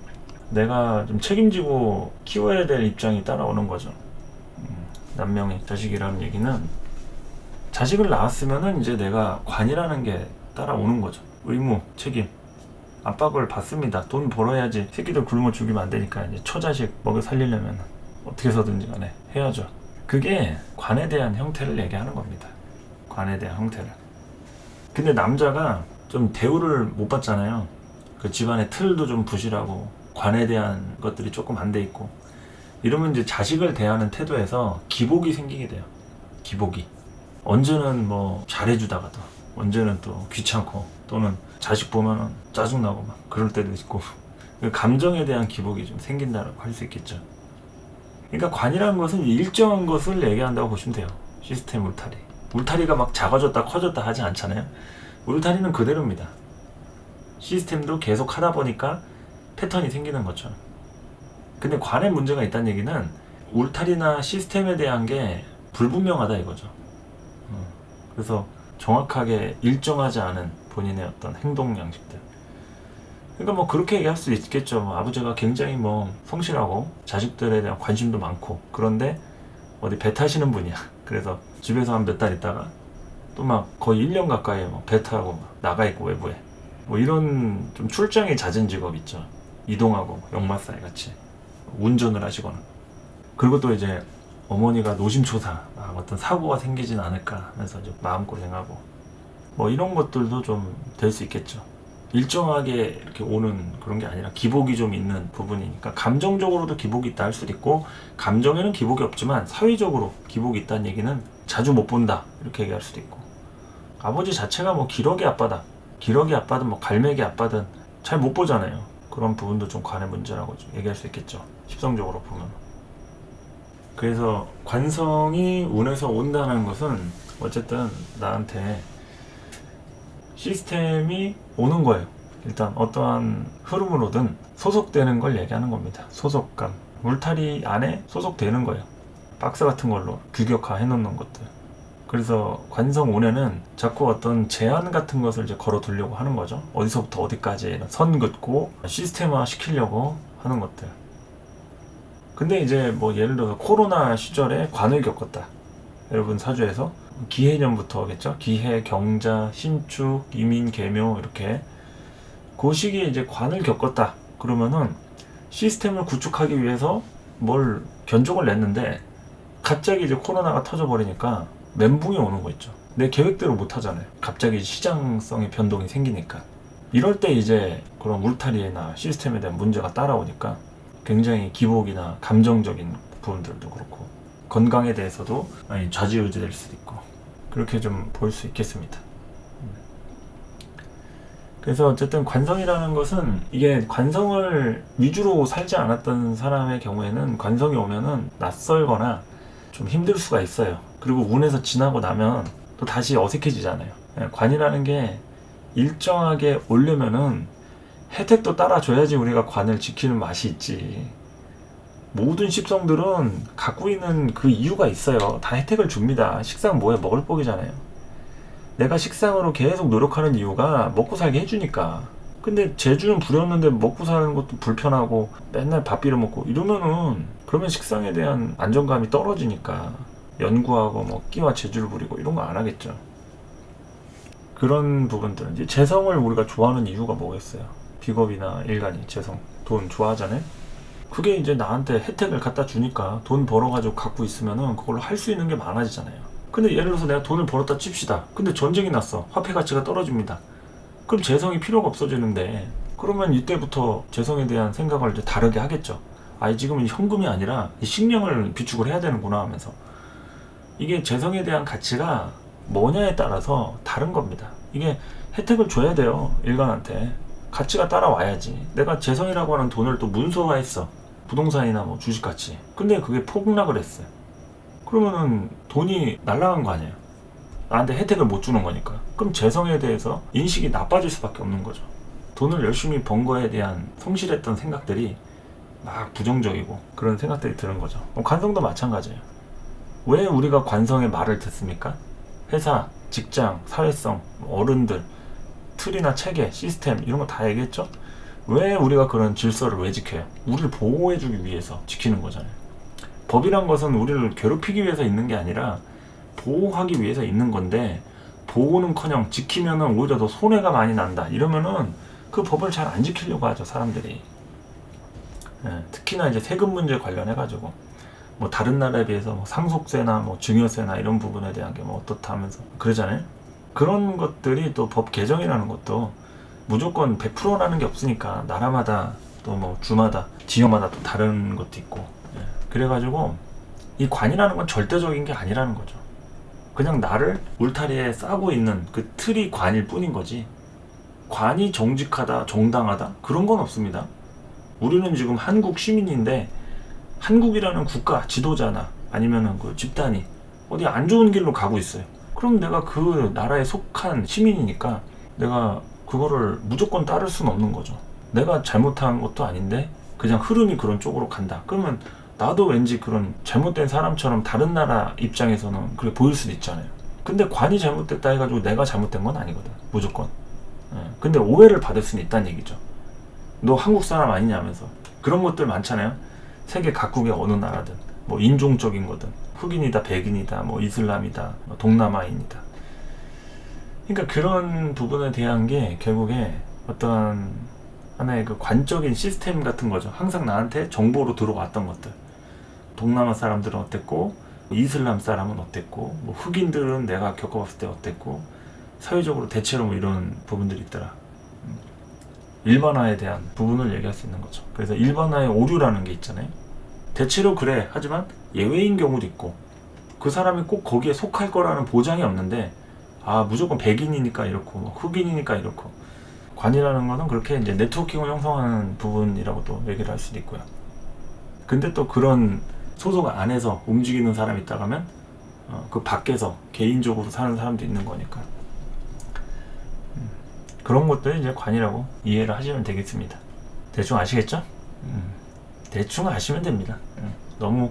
내가 좀 책임지고 키워야 될 입장이 따라오는 거죠. 남명의 자식이라는 얘기는 자식을 낳았으면은 이제 내가 관이라는 게 따라오는 거죠. 의무, 책임, 압박을 받습니다. 돈 벌어야지 새끼들 굶어 죽이면 안 되니까 이제 처자식 먹여 살리려면 어떻게 해서든지 간에 해야죠. 그게 관에 대한 형태를 얘기하는 겁니다. 관에 대한 형태를. 근데 남자가 좀 대우를 못 받잖아요. 그 집안의 틀도 좀 부실하고 관에 대한 것들이 조금 안 돼 있고 이러면 이제 자식을 대하는 태도에서 기복이 생기게 돼요. 기복이. 언제는 뭐 잘해주다가도 언제는 또 귀찮고 또는 자식 보면은 짜증나고 막 그럴 때도 있고, 감정에 대한 기복이 좀 생긴다고 할 수 있겠죠. 그러니까 관이라는 것은 일정한 것을 얘기한다고 보시면 돼요. 시스템 울타리. 울타리가 막 작아졌다 커졌다 하지 않잖아요. 울타리는 그대로입니다. 시스템도 계속 하다 보니까 패턴이 생기는 거죠. 근데 관에 문제가 있다는 얘기는 울타리나 시스템에 대한 게 불분명하다 이거죠. 그래서 정확하게 일정하지 않은 본인의 어떤 행동 양식들. 그러니까 뭐 그렇게 얘기할 수 있겠죠. 뭐 아버지가 굉장히 뭐 성실하고 자식들에 대한 관심도 많고 그런데 어디 배 타시는 분이야. 그래서 집에서 한 몇 달 있다가 또 막 거의 1년 가까이 뭐 배 타고 막 나가 있고 외부에 뭐 이런 좀 출장이 잦은 직업 있죠. 이동하고 역마사이 같이 운전을 하시거나. 그리고 또 이제 어머니가 노심초사 어떤 사고가 생기진 않을까 하면서 이제 마음고생하고 뭐 이런 것들도 좀 될 수 있겠죠. 일정하게 이렇게 오는 그런 게 아니라 기복이 좀 있는 부분이니까 감정적으로도 기복이 있다 할 수도 있고, 감정에는 기복이 없지만 사회적으로 기복이 있다는 얘기는 자주 못 본다 이렇게 얘기할 수도 있고, 아버지 자체가 뭐 기러기 아빠다, 기러기 아빠든 뭐 갈매기 아빠든 잘 못 보잖아요. 그런 부분도 좀 관의 문제라고 좀 얘기할 수 있겠죠. 십성적으로 보면. 그래서 관성이 운에서 온다는 것은 어쨌든 나한테 시스템이 오는 거예요. 일단 어떠한 흐름으로든 소속되는 걸 얘기하는 겁니다. 소속감. 울타리 안에 소속되는 거예요. 박스 같은 걸로 규격화 해놓는 것들. 그래서 관성 운에는 자꾸 어떤 제한 같은 것을 이제 걸어두려고 하는 거죠. 어디서부터 어디까지 선 긋고 시스템화 시키려고 하는 것들. 근데 이제 뭐 예를 들어서 코로나 시절에 관을 겪었다. 여러분 사주에서 기해년부터겠죠. 기해, 경자, 신축, 이민, 계묘 이렇게 그 시기에 이제 관을 겪었다. 그러면은 시스템을 구축하기 위해서 뭘 견적을 냈는데 갑자기 이제 코로나가 터져버리니까 멘붕이 오는 거 있죠. 내 계획대로 못 하잖아요. 갑자기 시장성의 변동이 생기니까. 이럴 때 이제 그런 울타리나 시스템에 대한 문제가 따라오니까 굉장히 기복이나 감정적인 부분들도 그렇고 건강에 대해서도 좌지우지 될 수도 있고 그렇게 좀 볼 수 있겠습니다. 그래서 어쨌든 관성이라는 것은 이게 관성을 위주로 살지 않았던 사람의 경우에는 관성이 오면은 낯설거나 좀 힘들 수가 있어요. 그리고 운에서 지나고 나면 또 다시 어색해지잖아요. 관이라는 게 일정하게 오려면은 혜택도 따라줘야지 우리가 관을 지키는 맛이 있지. 모든 십성들은 갖고 있는 그 이유가 있어요. 다 혜택을 줍니다. 식상 뭐해? 먹을 복이잖아요. 내가 식상으로 계속 노력하는 이유가 먹고 살게 해주니까. 근데 재주는 부렸는데 먹고 사는 것도 불편하고 맨날 밥 빌어 먹고 이러면은 그러면 식상에 대한 안정감이 떨어지니까 연구하고 뭐 끼와 재주를 부리고 이런 거 안 하겠죠. 그런 부분들은 이제 재성을 우리가 좋아하는 이유가 뭐겠어요? 비겁이나 일간이 재성, 돈 좋아하잖아요. 그게 이제 나한테 혜택을 갖다 주니까 돈 벌어가지고 갖고 있으면은 그걸로 할 수 있는 게 많아지잖아요. 근데 예를 들어서 내가 돈을 벌었다 칩시다. 근데 전쟁이 났어. 화폐 가치가 떨어집니다. 그럼 재성이 필요가 없어지는데 그러면 이때부터 재성에 대한 생각을 이제 다르게 하겠죠. 아, 지금은 현금이 아니라 이 식량을 비축을 해야 되는구나 하면서. 이게 재성에 대한 가치가 뭐냐에 따라서 다른 겁니다. 이게 혜택을 줘야 돼요. 일간한테. 가치가 따라와야지. 내가 재성이라고 하는 돈을 또 문서화했어. 부동산이나 뭐 주식같이. 근데 그게 폭락을 했어요. 그러면은 돈이 날아간 거 아니에요. 나한테 혜택을 못 주는 거니까. 그럼 재성에 대해서 인식이 나빠질 수밖에 없는 거죠. 돈을 열심히 번 거에 대한 성실했던 생각들이 막 부정적이고 그런 생각들이 드는 거죠. 관성도 마찬가지예요. 왜 우리가 관성의 말을 듣습니까? 회사, 직장, 사회성, 어른들, 틀이나 체계, 시스템 이런 거 다 얘기했죠? 왜 우리가 그런 질서를 왜 지켜요? 우리를 보호해주기 위해서 지키는 거잖아요. 법이란 것은 우리를 괴롭히기 위해서 있는 게 아니라 보호하기 위해서 있는 건데 보호는커녕 지키면은 오히려 더 손해가 많이 난다. 이러면은 그 법을 잘 안 지키려고 하죠, 사람들이. 특히나 이제 세금 문제 관련해가지고 뭐 다른 나라에 비해서 뭐 상속세나 뭐 증여세나 이런 부분에 대한 게 뭐 어떻다 하면서 그러잖아요. 그런 것들이 또 법 개정이라는 것도 무조건 100%라는 게 없으니까 나라마다 또 뭐 주마다 지역마다 또 다른 것도 있고. 그래가지고 이 관이라는 건 절대적인 게 아니라는 거죠. 그냥 나를 울타리에 싸고 있는 그 틀이 관일 뿐인 거지. 관이 정직하다, 정당하다 그런 건 없습니다. 우리는 지금 한국 시민인데 한국이라는 국가 지도자나 아니면은 그 집단이 어디 안 좋은 길로 가고 있어요. 그럼 내가 그 나라에 속한 시민이니까 내가 그거를 무조건 따를 수는 없는 거죠. 내가 잘못한 것도 아닌데 그냥 흐름이 그런 쪽으로 간다. 그러면 나도 왠지 그런 잘못된 사람처럼 다른 나라 입장에서는 그렇게 보일 수도 있잖아요. 근데 관이 잘못됐다 해가지고 내가 잘못된 건 아니거든. 무조건. 근데 오해를 받을 수는 있다는 얘기죠. 너 한국 사람 아니냐면서. 그런 것들 많잖아요. 세계 각국의 어느 나라든 뭐 인종적인 거든 흑인이다 백인이다 뭐 이슬람이다 뭐 동남아인이다. 그러니까 그런 부분에 대한 게 결국에 어떤 하나의 그 관적인 시스템 같은 거죠. 항상 나한테 정보로 들어왔던 것들. 동남아 사람들은 어땠고 이슬람 사람은 어땠고 뭐 흑인들은 내가 겪어봤을 때 어땠고 사회적으로 대체로 뭐 이런 부분들이 있더라. 일반화에 대한 부분을 얘기할 수 있는 거죠. 그래서 일반화의 오류라는 게 있잖아요. 대체로 그래. 하지만 예외인 경우도 있고 그 사람이 꼭 거기에 속할 거라는 보장이 없는데 아 무조건 백인이니까 이렇고 뭐 흑인이니까 이렇고 관이라는 거는 그렇게 이제 네트워킹을 형성하는 부분이라고 또 얘기를 할 수도 있고요. 근데 또 그런 소속 안에서 움직이는 사람이 있다고 하면 그 밖에서 개인적으로 사는 사람도 있는 거니까 그런 것들이 이제 관이라고 이해를 하시면 되겠습니다. 대충 아시겠죠? 대충 아시면 됩니다. 너무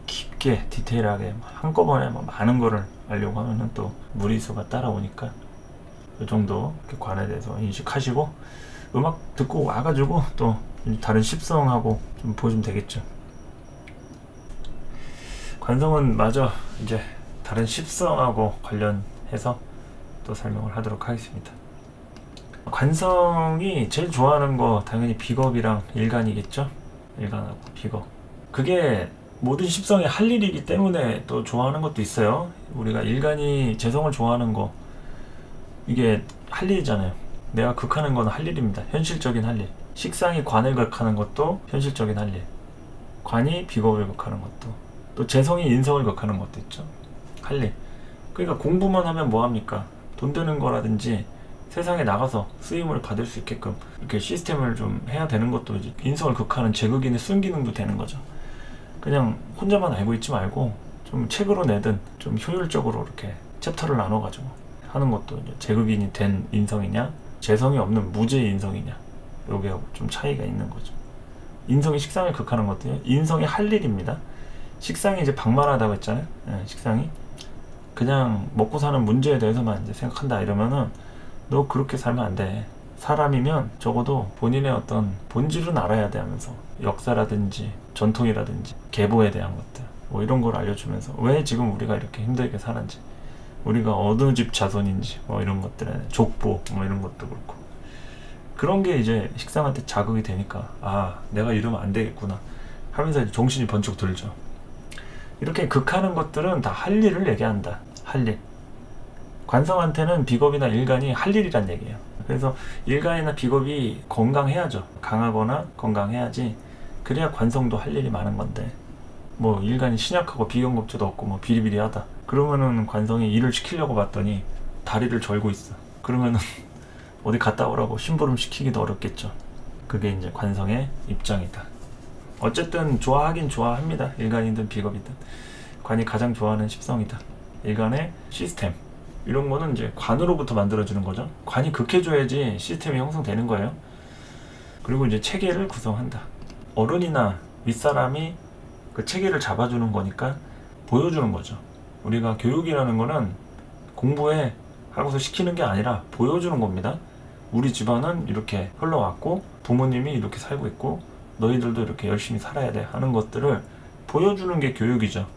깊게 디테일하게 한꺼번에 많은 거를 알려고 하면은 또 무리수가 따라오니까 이 정도 관에 대해서 인식하시고 음악 듣고 와가지고 또 다른 십성하고 좀 보시면 되겠죠. 관성은 마저 이제 다른 십성하고 관련해서 또 설명을 하도록 하겠습니다. 관성이 제일 좋아하는 거 당연히 비겁이랑 일간이겠죠. 일간하고 비겁. 그게 모든 십성이 할 일이기 때문에 또 좋아하는 것도 있어요. 우리가 일간이 재성을 좋아하는 거 이게 할 일이잖아요. 내가 극하는 건 할 일입니다. 현실적인 할 일. 식상이 관을 극하는 것도 현실적인 할 일. 관이 비겁을 극하는 것도 또 재성이 인성을 극하는 것도 있죠. 할 일. 그러니까 공부만 하면 뭐합니까? 돈 되는 거라든지 세상에 나가서 쓰임을 받을 수 있게끔 이렇게 시스템을 좀 해야 되는 것도 이제 인성을 극하는 제극인의 순기능도 되는 거죠. 그냥 혼자만 알고 있지 말고 좀 책으로 내든 좀 효율적으로 이렇게 챕터를 나눠가지고 하는 것도 이제 제극인이 된 인성이냐 재성이 없는 무죄의 인성이냐 요게 좀 차이가 있는 거죠. 인성이 식상을 극하는 것도요, 인성이 할 일입니다. 식상이 이제 방만하다고 했잖아요. 식상이 그냥 먹고 사는 문제에 대해서만 이제 생각한다 이러면은 너 그렇게 살면 안 돼. 사람이면 적어도 본인의 어떤 본질은 알아야 돼 하면서 역사라든지 전통이라든지 계보에 대한 것들 뭐 이런 걸 알려주면서 왜 지금 우리가 이렇게 힘들게 사는지, 우리가 어느 집 자손인지 뭐 이런 것들에 족보 뭐 이런 것도 그렇고 그런 게 이제 식상한테 자극이 되니까 아 내가 이러면 안 되겠구나 하면서 이제 정신이 번쩍 들죠. 이렇게 극하는 것들은 다 할 일을 얘기한다. 할 일. 관성한테는 비겁이나 일간이 할 일이란 얘기예요. 그래서 일간이나 비겁이 건강해야죠. 강하거나 건강해야지. 그래야 관성도 할 일이 많은 건데 뭐 일간이 신약하고 비경겁제도 없고 뭐 비리비리하다. 그러면은 관성이 일을 시키려고 봤더니 다리를 절고 있어. 그러면은 어디 갔다 오라고 심부름 시키기도 어렵겠죠. 그게 이제 관성의 입장이다. 어쨌든 좋아하긴 좋아합니다. 일간이든 비겁이든. 관이 가장 좋아하는 십성이다. 일간의 시스템. 이런 거는 이제 관으로부터 만들어주는 거죠. 관이 극해줘야지 시스템이 형성되는 거예요. 그리고 이제 체계를 구성한다. 어른이나 윗사람이 그 체계를 잡아주는 거니까 보여주는 거죠. 우리가 교육이라는 거는 공부해 하고서 시키는 게 아니라 보여주는 겁니다. 우리 집안은 이렇게 흘러왔고 부모님이 이렇게 살고 있고 너희들도 이렇게 열심히 살아야 돼 하는 것들을 보여주는 게 교육이죠.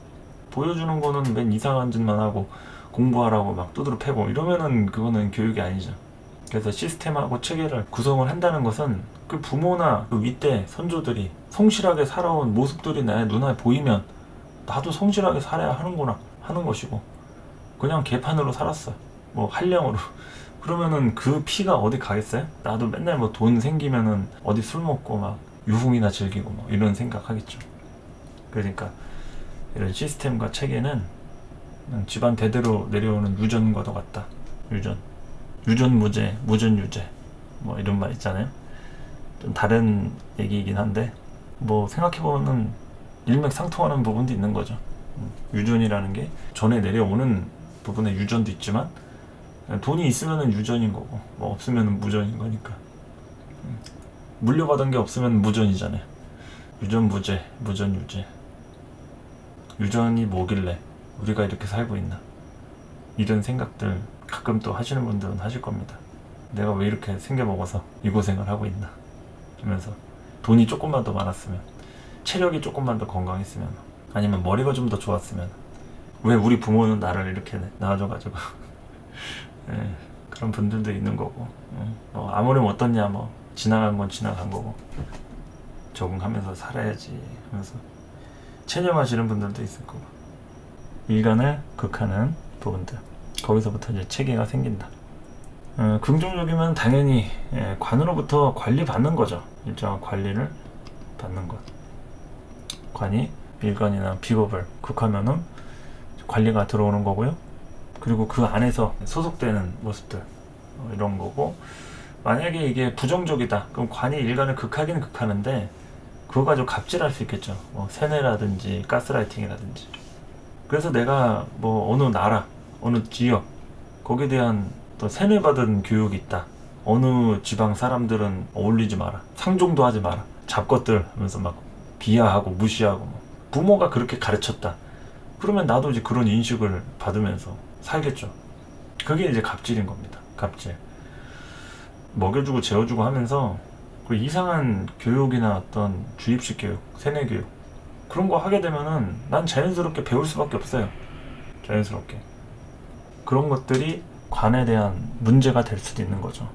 보여주는 거는 맨 이상한 짓만 하고 공부하라고 막 두드러 패고 이러면은 그거는 교육이 아니죠. 그래서 시스템하고 체계를 구성을 한다는 것은 그 부모나 그 윗대 선조들이 성실하게 살아온 모습들이 내 눈에 보이면 나도 성실하게 살아야 하는구나 하는 것이고 그냥 개판으로 살았어. 뭐 한량으로. 그러면은 그 피가 어디 가겠어요? 나도 맨날 뭐 돈 생기면은 어디 술 먹고 막 유흥이나 즐기고 뭐 이런 생각하겠죠. 그러니까 이런 시스템과 체계는 집안 대대로 내려오는 유전과도 같다. 유전무죄, 무전유죄 뭐 이런 말 있잖아요. 좀 다른 얘기이긴 한데 뭐 생각해보면 일맥상통하는 부분도 있는 거죠. 유전이라는 게 전에 내려오는 부분에 유전도 있지만 돈이 있으면 유전인 거고 뭐 없으면 무전인 거니까 물려받은 게 없으면 무전이잖아요. 유전무죄, 무전유죄. 유전이 뭐길래 우리가 이렇게 살고 있나 이런 생각들 가끔 또 하시는 분들은 하실 겁니다. 내가 왜 이렇게 생겨먹어서 이 고생을 하고 있나 하면서 돈이 조금만 더 많았으면 체력이 조금만 더 건강했으면 아니면 머리가 좀 더 좋았으면 왜 우리 부모는 나를 이렇게 낳아줘가지고 네, 그런 분들도 있는 거고 뭐 아무렴 어떻냐 뭐 지나간 건 지나간 거고 적응하면서 살아야지 하면서 체념하시는 분들도 있을 거고 일간을 극하는 부분들 거기서부터 이제 체계가 생긴다. 긍정적이면 당연히 관으로부터 관리받는 거죠. 일정한 관리를 받는 것. 관이 일간이나 비겁을 극하면은 관리가 들어오는 거고요. 그리고 그 안에서 소속되는 모습들 이런 거고 만약에 이게 부정적이다 그럼 관이 일간을 극하기는 극하는데 그거 가지고 갑질할 수 있겠죠. 뭐 세뇌라든지 가스라이팅이라든지. 그래서 내가 뭐 어느 나라 어느 지역 거기에 대한 또 세뇌받은 교육이 있다. 어느 지방 사람들은 어울리지 마라. 상종도 하지 마라. 잡것들 하면서 막 비하하고 무시하고 뭐. 부모가 그렇게 가르쳤다. 그러면 나도 이제 그런 인식을 받으면서 살겠죠. 그게 이제 갑질인 겁니다. 갑질. 먹여주고 재워주고 하면서 그 이상한 교육이나 어떤 주입식 교육, 세뇌 교육 그런 거 하게 되면은 난 자연스럽게 배울 수밖에 없어요. 자연스럽게. 그런 것들이 관에 대한 문제가 될 수도 있는 거죠.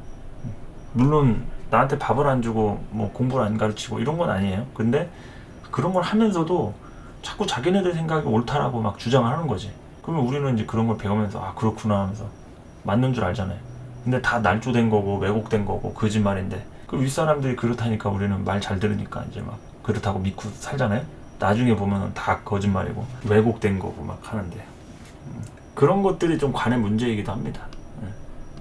물론 나한테 밥을 안 주고 뭐 공부를 안 가르치고 이런 건 아니에요. 근데 그런 걸 하면서도 자꾸 자기네들 생각이 옳다라고 막 주장을 하는 거지. 그러면 우리는 이제 그런 걸 배우면서 아 그렇구나 하면서 맞는 줄 알잖아요. 근데 다 날조된 거고 왜곡된 거고 거짓말인데 그 윗사람들이 그렇다니까 우리는 말 잘 들으니까 이제 막 그렇다고 믿고 살잖아요. 나중에 보면은 다 거짓말이고 왜곡된 거고 막 하는데 그런 것들이 좀 관의 문제이기도 합니다.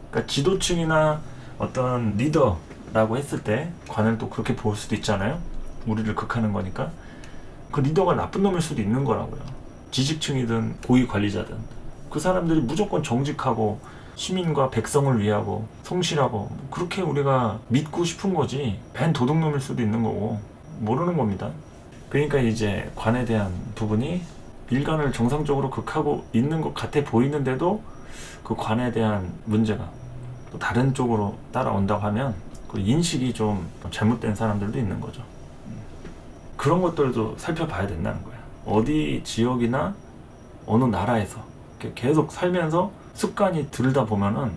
그러니까 지도층이나 어떤 리더라고 했을 때 관을 또 그렇게 볼 수도 있잖아요. 우리를 극하는 거니까. 그 리더가 나쁜 놈일 수도 있는 거라고요. 지식층이든 고위 관리자든 그 사람들이 무조건 정직하고 시민과 백성을 위하고 성실하고 그렇게 우리가 믿고 싶은 거지, 벤 도둑놈일 수도 있는 거고 모르는 겁니다. 그러니까 이제 관에 대한 부분이 일관을 정상적으로 극하고 있는 것 같아 보이는데도 그 관에 대한 문제가 또 다른 쪽으로 따라온다고 하면 그 인식이 좀 잘못된 사람들도 있는 거죠. 그런 것들도 살펴봐야 된다는 거야. 어디 지역이나 어느 나라에서 계속 살면서 습관이 들다 보면은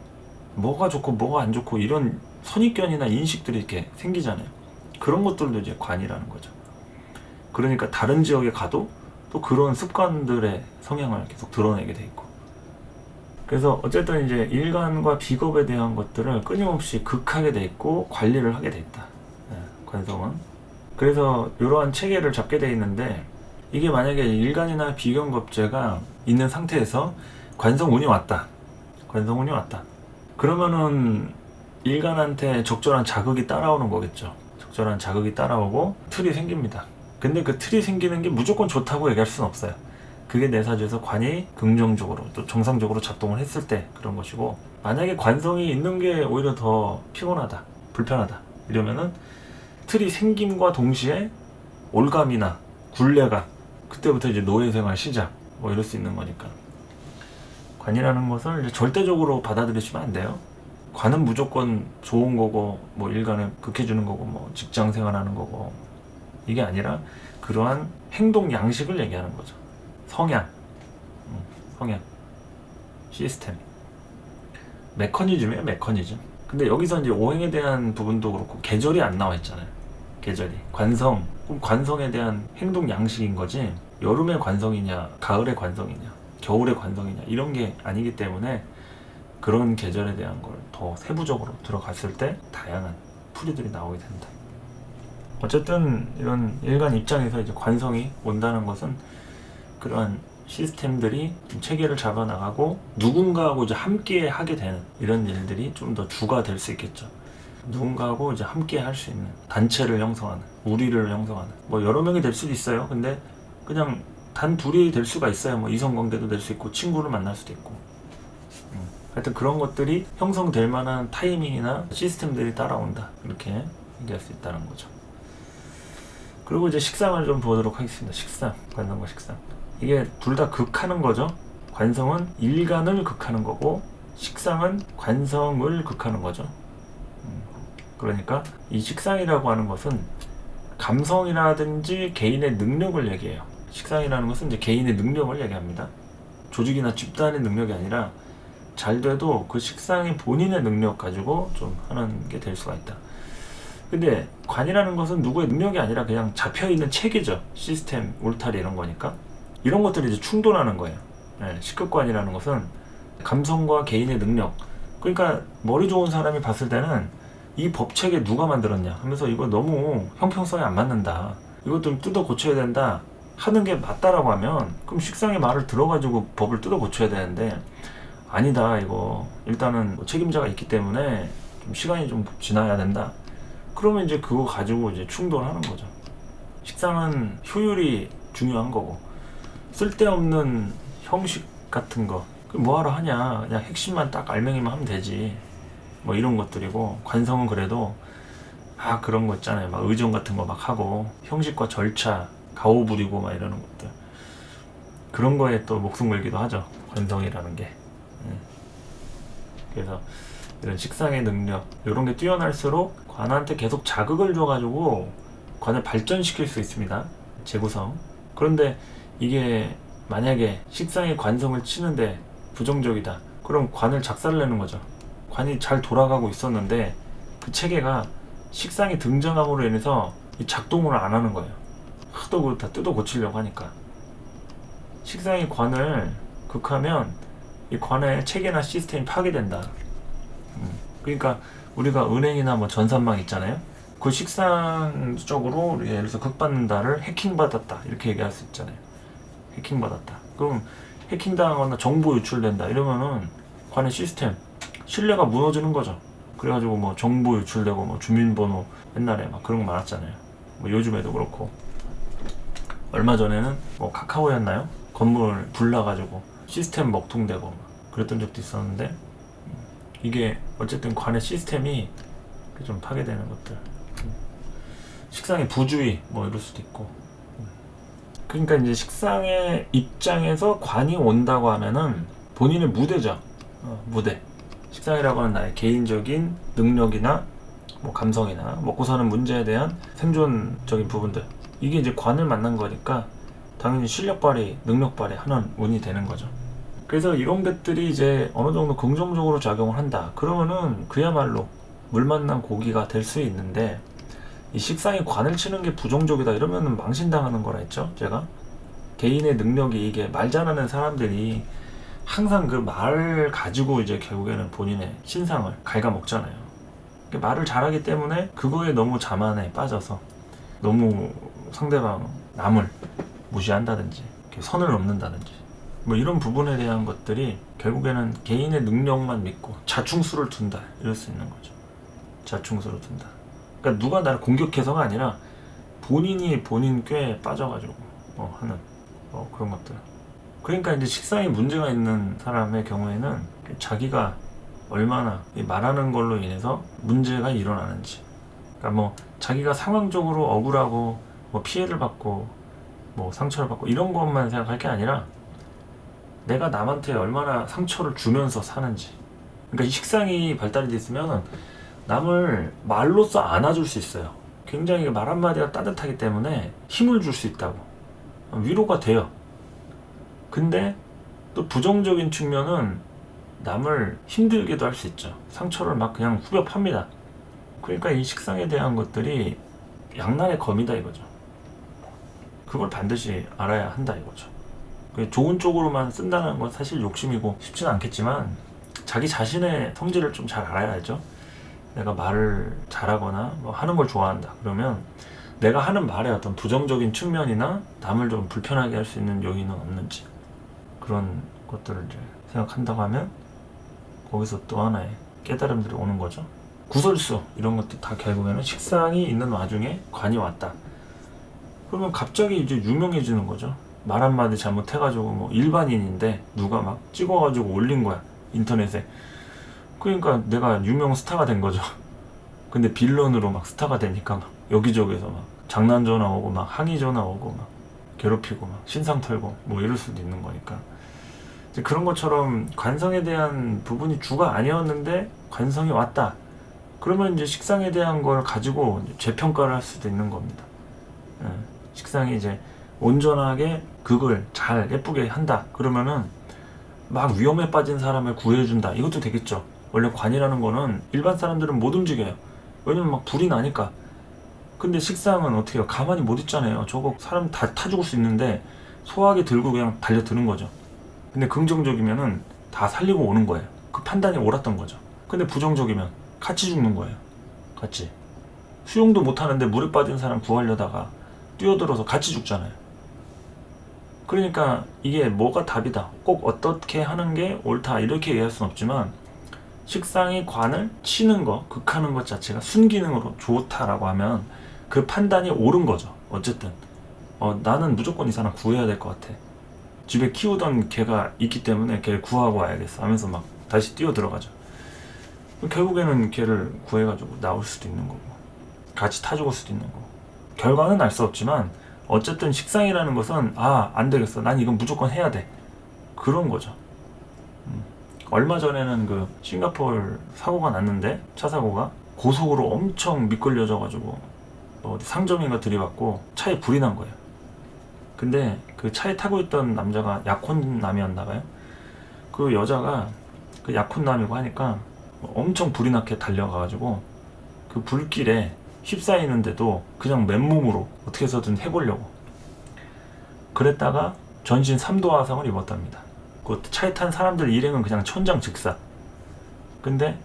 뭐가 좋고 뭐가 안 좋고 이런 선입견이나 인식들이 이렇게 생기잖아요. 그런 것들도 이제 관이라는 거죠. 그러니까 다른 지역에 가도 또 그런 습관들의 성향을 계속 드러내게 돼 있고. 그래서 어쨌든 이제 일관과 비겁에 대한 것들을 끊임없이 극하게 돼 있고 관리를 하게 돼 있다. 관성은. 그래서 이러한 체계를 잡게 돼 있는데, 이게 만약에 일간이나 비견겁제가 있는 상태에서 관성운이 왔다. 관성운이 왔다. 그러면은 일간한테 적절한 자극이 따라오는 거겠죠. 적절한 자극이 따라오고 틀이 생깁니다. 근데 그 틀이 생기는 게 무조건 좋다고 얘기할 수는 없어요. 그게 내 사주에서 관이 긍정적으로 또 정상적으로 작동을 했을 때 그런 것이고, 만약에 관성이 있는 게 오히려 더 피곤하다, 불편하다 이러면은 틀이 생김과 동시에 올감이나 굴레가, 그때부터 이제 노예생활 시작 뭐 이럴 수 있는 거니까. 관이라는 것을 이제 절대적으로 받아들이시면 안 돼요. 관은 무조건 좋은 거고 뭐 일간을 극해주는 거고 뭐 직장 생활하는 거고, 이게 아니라 그러한 행동 양식을 얘기하는 거죠. 성향, 시스템, 메커니즘이에요. 메커니즘. 근데 여기서 이제 오행에 대한 부분도 그렇고 계절이 안 나와 있잖아요. 계절이 관성, 그럼 관성에 대한 행동 양식인 거지, 여름의 관성이냐 가을의 관성이냐 겨울의 관성이냐 이런 게 아니기 때문에 그런 계절에 대한 걸 더 세부적으로 들어갔을 때 다양한 풀이들이 나오게 된다. 어쨌든 이런 일간 입장에서 이제 관성이 온다는 것은 그러한 시스템들이 체계를 잡아 나가고 누군가하고 이제 함께 하게 되는 이런 일들이 좀 더 주가 될 수 있겠죠. 누군가하고 이제 함께 할 수 있는 단체를 형성하는, 우리를 형성하는, 뭐 여러 명이 될 수도 있어요. 근데 그냥 단 둘이 될 수가 있어요. 뭐 이성관계도 될 수 있고 친구를 만날 수도 있고. 하여튼 그런 것들이 형성될 만한 타이밍이나 시스템들이 따라온다, 이렇게 얘기할 수 있다는 거죠. 그리고 이제 식상을 좀 보도록 하겠습니다. 식상, 관성과 식상. 이게 둘 다 극하는 거죠. 관성은 일간을 극하는 거고 식상은 관성을 극하는 거죠. 그러니까 이 식상이라고 하는 것은 감성이라든지 개인의 능력을 얘기해요. 식상이라는 것은 이제 개인의 능력을 얘기합니다. 조직이나 집단의 능력이 아니라 잘 돼도 그 식상이 본인의 능력 가지고 좀 하는 게 될 수가 있다. 근데 관이라는 것은 누구의 능력이 아니라 그냥 잡혀있는 체계죠. 시스템, 울타리 이런 거니까. 이런 것들이 이제 충돌하는 거예요. 식극관이라는 것은 감성과 개인의 능력. 그러니까 머리 좋은 사람이 봤을 때는 이 법체계 누가 만들었냐 하면서 이거 너무 형평성이 안 맞는다, 이것 좀 뜯어 고쳐야 된다 하는 게 맞다라고 하면, 그럼 식상의 말을 들어가지고 법을 뜯어 고쳐야 되는데, 아니다, 이거 일단은 책임자가 있기 때문에 좀 시간이 좀 지나야 된다. 그러면 이제 그거 가지고 이제 충돌하는 거죠. 식상은 효율이 중요한 거고, 쓸데없는 형식 같은 거 뭐하러 하냐, 그냥 핵심만 딱 알맹이만 하면 되지, 뭐 이런 것들이고, 관성은 그래도 그런 거 있잖아요. 막 의정 같은 거 막 하고 형식과 절차 가오 부리고 막 이러는 것들, 그런 거에 또 목숨 걸기도 하죠, 관성이라는 게. 그래서 이런 식상의 능력 이런 게 뛰어날수록 관한테 계속 자극을 줘가지고 관을 발전시킬 수 있습니다. 재구성. 그런데 이게 만약에 식상이 관성을 치는데 부정적이다, 그럼 관을 작살내는 거죠. 관이 잘 돌아가고 있었는데 그 체계가 식상이 등장함으로 인해서 작동을 안 하는 거예요. 하도 다 뜯어 고치려고 하니까. 식상이 관을 극하면 이 관의 체계나 시스템이 파괴된다. 그러니까 우리가 은행이나 뭐 전산망 있잖아요. 그 식상 쪽으로 예를 들어서 극받는다를 해킹받았다 이렇게 얘기할 수 있잖아요. 해킹받았다. 그럼 해킹당하거나 정보 유출된다 이러면은 관의 시스템, 신뢰가 무너지는 거죠. 그래가지고 뭐 정보 유출되고 뭐 주민번호 옛날에 막 그런 거 많았잖아요. 뭐 요즘에도 그렇고 얼마 전에는 뭐 카카오였나요? 건물 불나가지고 시스템 먹통되고 막 그랬던 적도 있었는데 이게 어쨌든 관의 시스템이 좀 파괴되는 것들. 식상의 부주의 뭐 이럴 수도 있고. 그러니까 이제 식상의 입장에서 관이 온다고 하면은 본인의 무대죠. 무대. 식상이라고 하는 나의 개인적인 능력이나 뭐 감성이나 먹고 사는 문제에 대한 생존적인 부분들. 이게 이제 관을 만난 거니까 당연히 실력 발휘, 능력 발휘 하는 운이 되는 거죠. 그래서 이런 것들이 이제 어느 정도 긍정적으로 작용을 한다. 그러면은 그야말로 물 만난 고기가 될 수 있는데 이 식상이 관을 치는 게 부정적이다 이러면은 망신당하는 거라 했죠. 제가 개인의 능력이 이게 말 잘하는 사람들이 항상 그 말을 가지고 이제 결국에는 본인의 신상을 갉아먹잖아요. 말을 잘하기 때문에 그거에 너무 자만에 빠져서 너무 상대방 남을 무시한다든지 선을 넘는다든지 뭐 이런 부분에 대한 것들이 결국에는 개인의 능력만 믿고 자충수를 둔다 이럴 수 있는 거죠. 자충수를 둔다. 그러니까 누가 나를 공격해서가 아니라 본인이 본인 꾀에 빠져가지고 하는 그런 것들. 그러니까 이제 식상에 문제가 있는 사람의 경우에는 자기가 얼마나 말하는 걸로 인해서 문제가 일어나는지, 그러니까 뭐 자기가 상황적으로 억울하고 뭐 피해를 받고 뭐 상처를 받고 이런 것만 생각할 게 아니라 내가 남한테 얼마나 상처를 주면서 사는지. 그러니까 이 식상이 발달이 돼 있으면 남을 말로써 안아줄 수 있어요. 굉장히 말 한마디가 따뜻하기 때문에 힘을 줄 수 있다고, 위로가 돼요. 근데 또 부정적인 측면은 남을 힘들게도 할 수 있죠. 상처를 막 그냥 후벼 팝니다. 그러니까 이 식상에 대한 것들이 양날의 검이다 이거죠. 그걸 반드시 알아야 한다 이거죠. 좋은 쪽으로만 쓴다는 건 사실 욕심이고 쉽지는 않겠지만 자기 자신의 성질을 좀 잘 알아야죠. 내가 말을 잘하거나 뭐 하는 걸 좋아한다 그러면 내가 하는 말에 어떤 부정적인 측면이나 남을 좀 불편하게 할 수 있는 요인은 없는지, 그런 것들을 이제 생각한다고 하면 거기서 또 하나의 깨달음들이 오는 거죠. 구설수 이런 것도 다 결국에는 식상이 있는 와중에 관이 왔다. 그러면 갑자기 이제 유명해지는 거죠. 말 한마디 잘못해가지고 뭐 일반인인데 누가 막 찍어가지고 올린 거야 인터넷에. 그러니까 내가 유명 스타가 된 거죠. 근데 빌런으로 막 스타가 되니까 막 여기저기서 막 장난 전화 오고 막 항의 전화 오고 막 괴롭히고 막 신상 털고 뭐 이럴 수도 있는 거니까. 이제 그런 것처럼 관성에 대한 부분이 주가 아니었는데 관성이 왔다. 그러면 이제 식상에 대한 걸 가지고 재평가를 할 수도 있는 겁니다. 식상이 이제 온전하게 그걸 잘 예쁘게 한다. 그러면은 막 위험에 빠진 사람을 구해준다. 이것도 되겠죠. 원래 관이라는 거는 일반 사람들은 못 움직여요. 왜냐면 막 불이 나니까. 근데 식상은 어떻게 해요? 가만히 못 있잖아요. 저거 사람 다 타 죽을 수 있는데 소화기 들고 그냥 달려드는 거죠. 근데 긍정적이면은 다 살리고 오는 거예요. 그 판단이 옳았던 거죠. 근데 부정적이면 같이 죽는 거예요. 같이. 수영도 못하는데 물에 빠진 사람 구하려다가 뛰어들어서 같이 죽잖아요. 그러니까 이게 뭐가 답이다, 꼭 어떻게 하는 게 옳다 이렇게 얘기할 수는 없지만 식상이 관을 치는 거, 극하는 것 자체가 순기능으로 좋다라고 하면 그 판단이 옳은 거죠. 어쨌든 나는 무조건 이 사람 구해야 될 것 같아. 집에 키우던 개가 있기 때문에 걔를 구하고 와야겠어 하면서 막 다시 뛰어 들어가죠. 결국에는 걔를 구해가지고 나올 수도 있는 거고 같이 타 죽을 수도 있는 거고. 결과는 알 수 없지만 어쨌든 식상이라는 것은 안 되겠어, 난 이건 무조건 해야 돼, 그런 거죠. 얼마 전에는 그 싱가포르 사고가 났는데 차 사고가 고속으로 엄청 미끌려져 가지고 어디 상점인가 들이받고 차에 불이 난 거예요. 근데 그 차에 타고 있던 남자가 약혼남이었나 봐요. 그 여자가 그 약혼남이고 하니까 엄청 불이 나게 달려가가지고 그 불길에 휩싸이는데도 그냥 맨몸으로 어떻게 해서든 해보려고 그랬다가 전신 3도 화상을 입었답니다. 그 차에 탄 사람들 일행은 그냥 천장즉사. 근데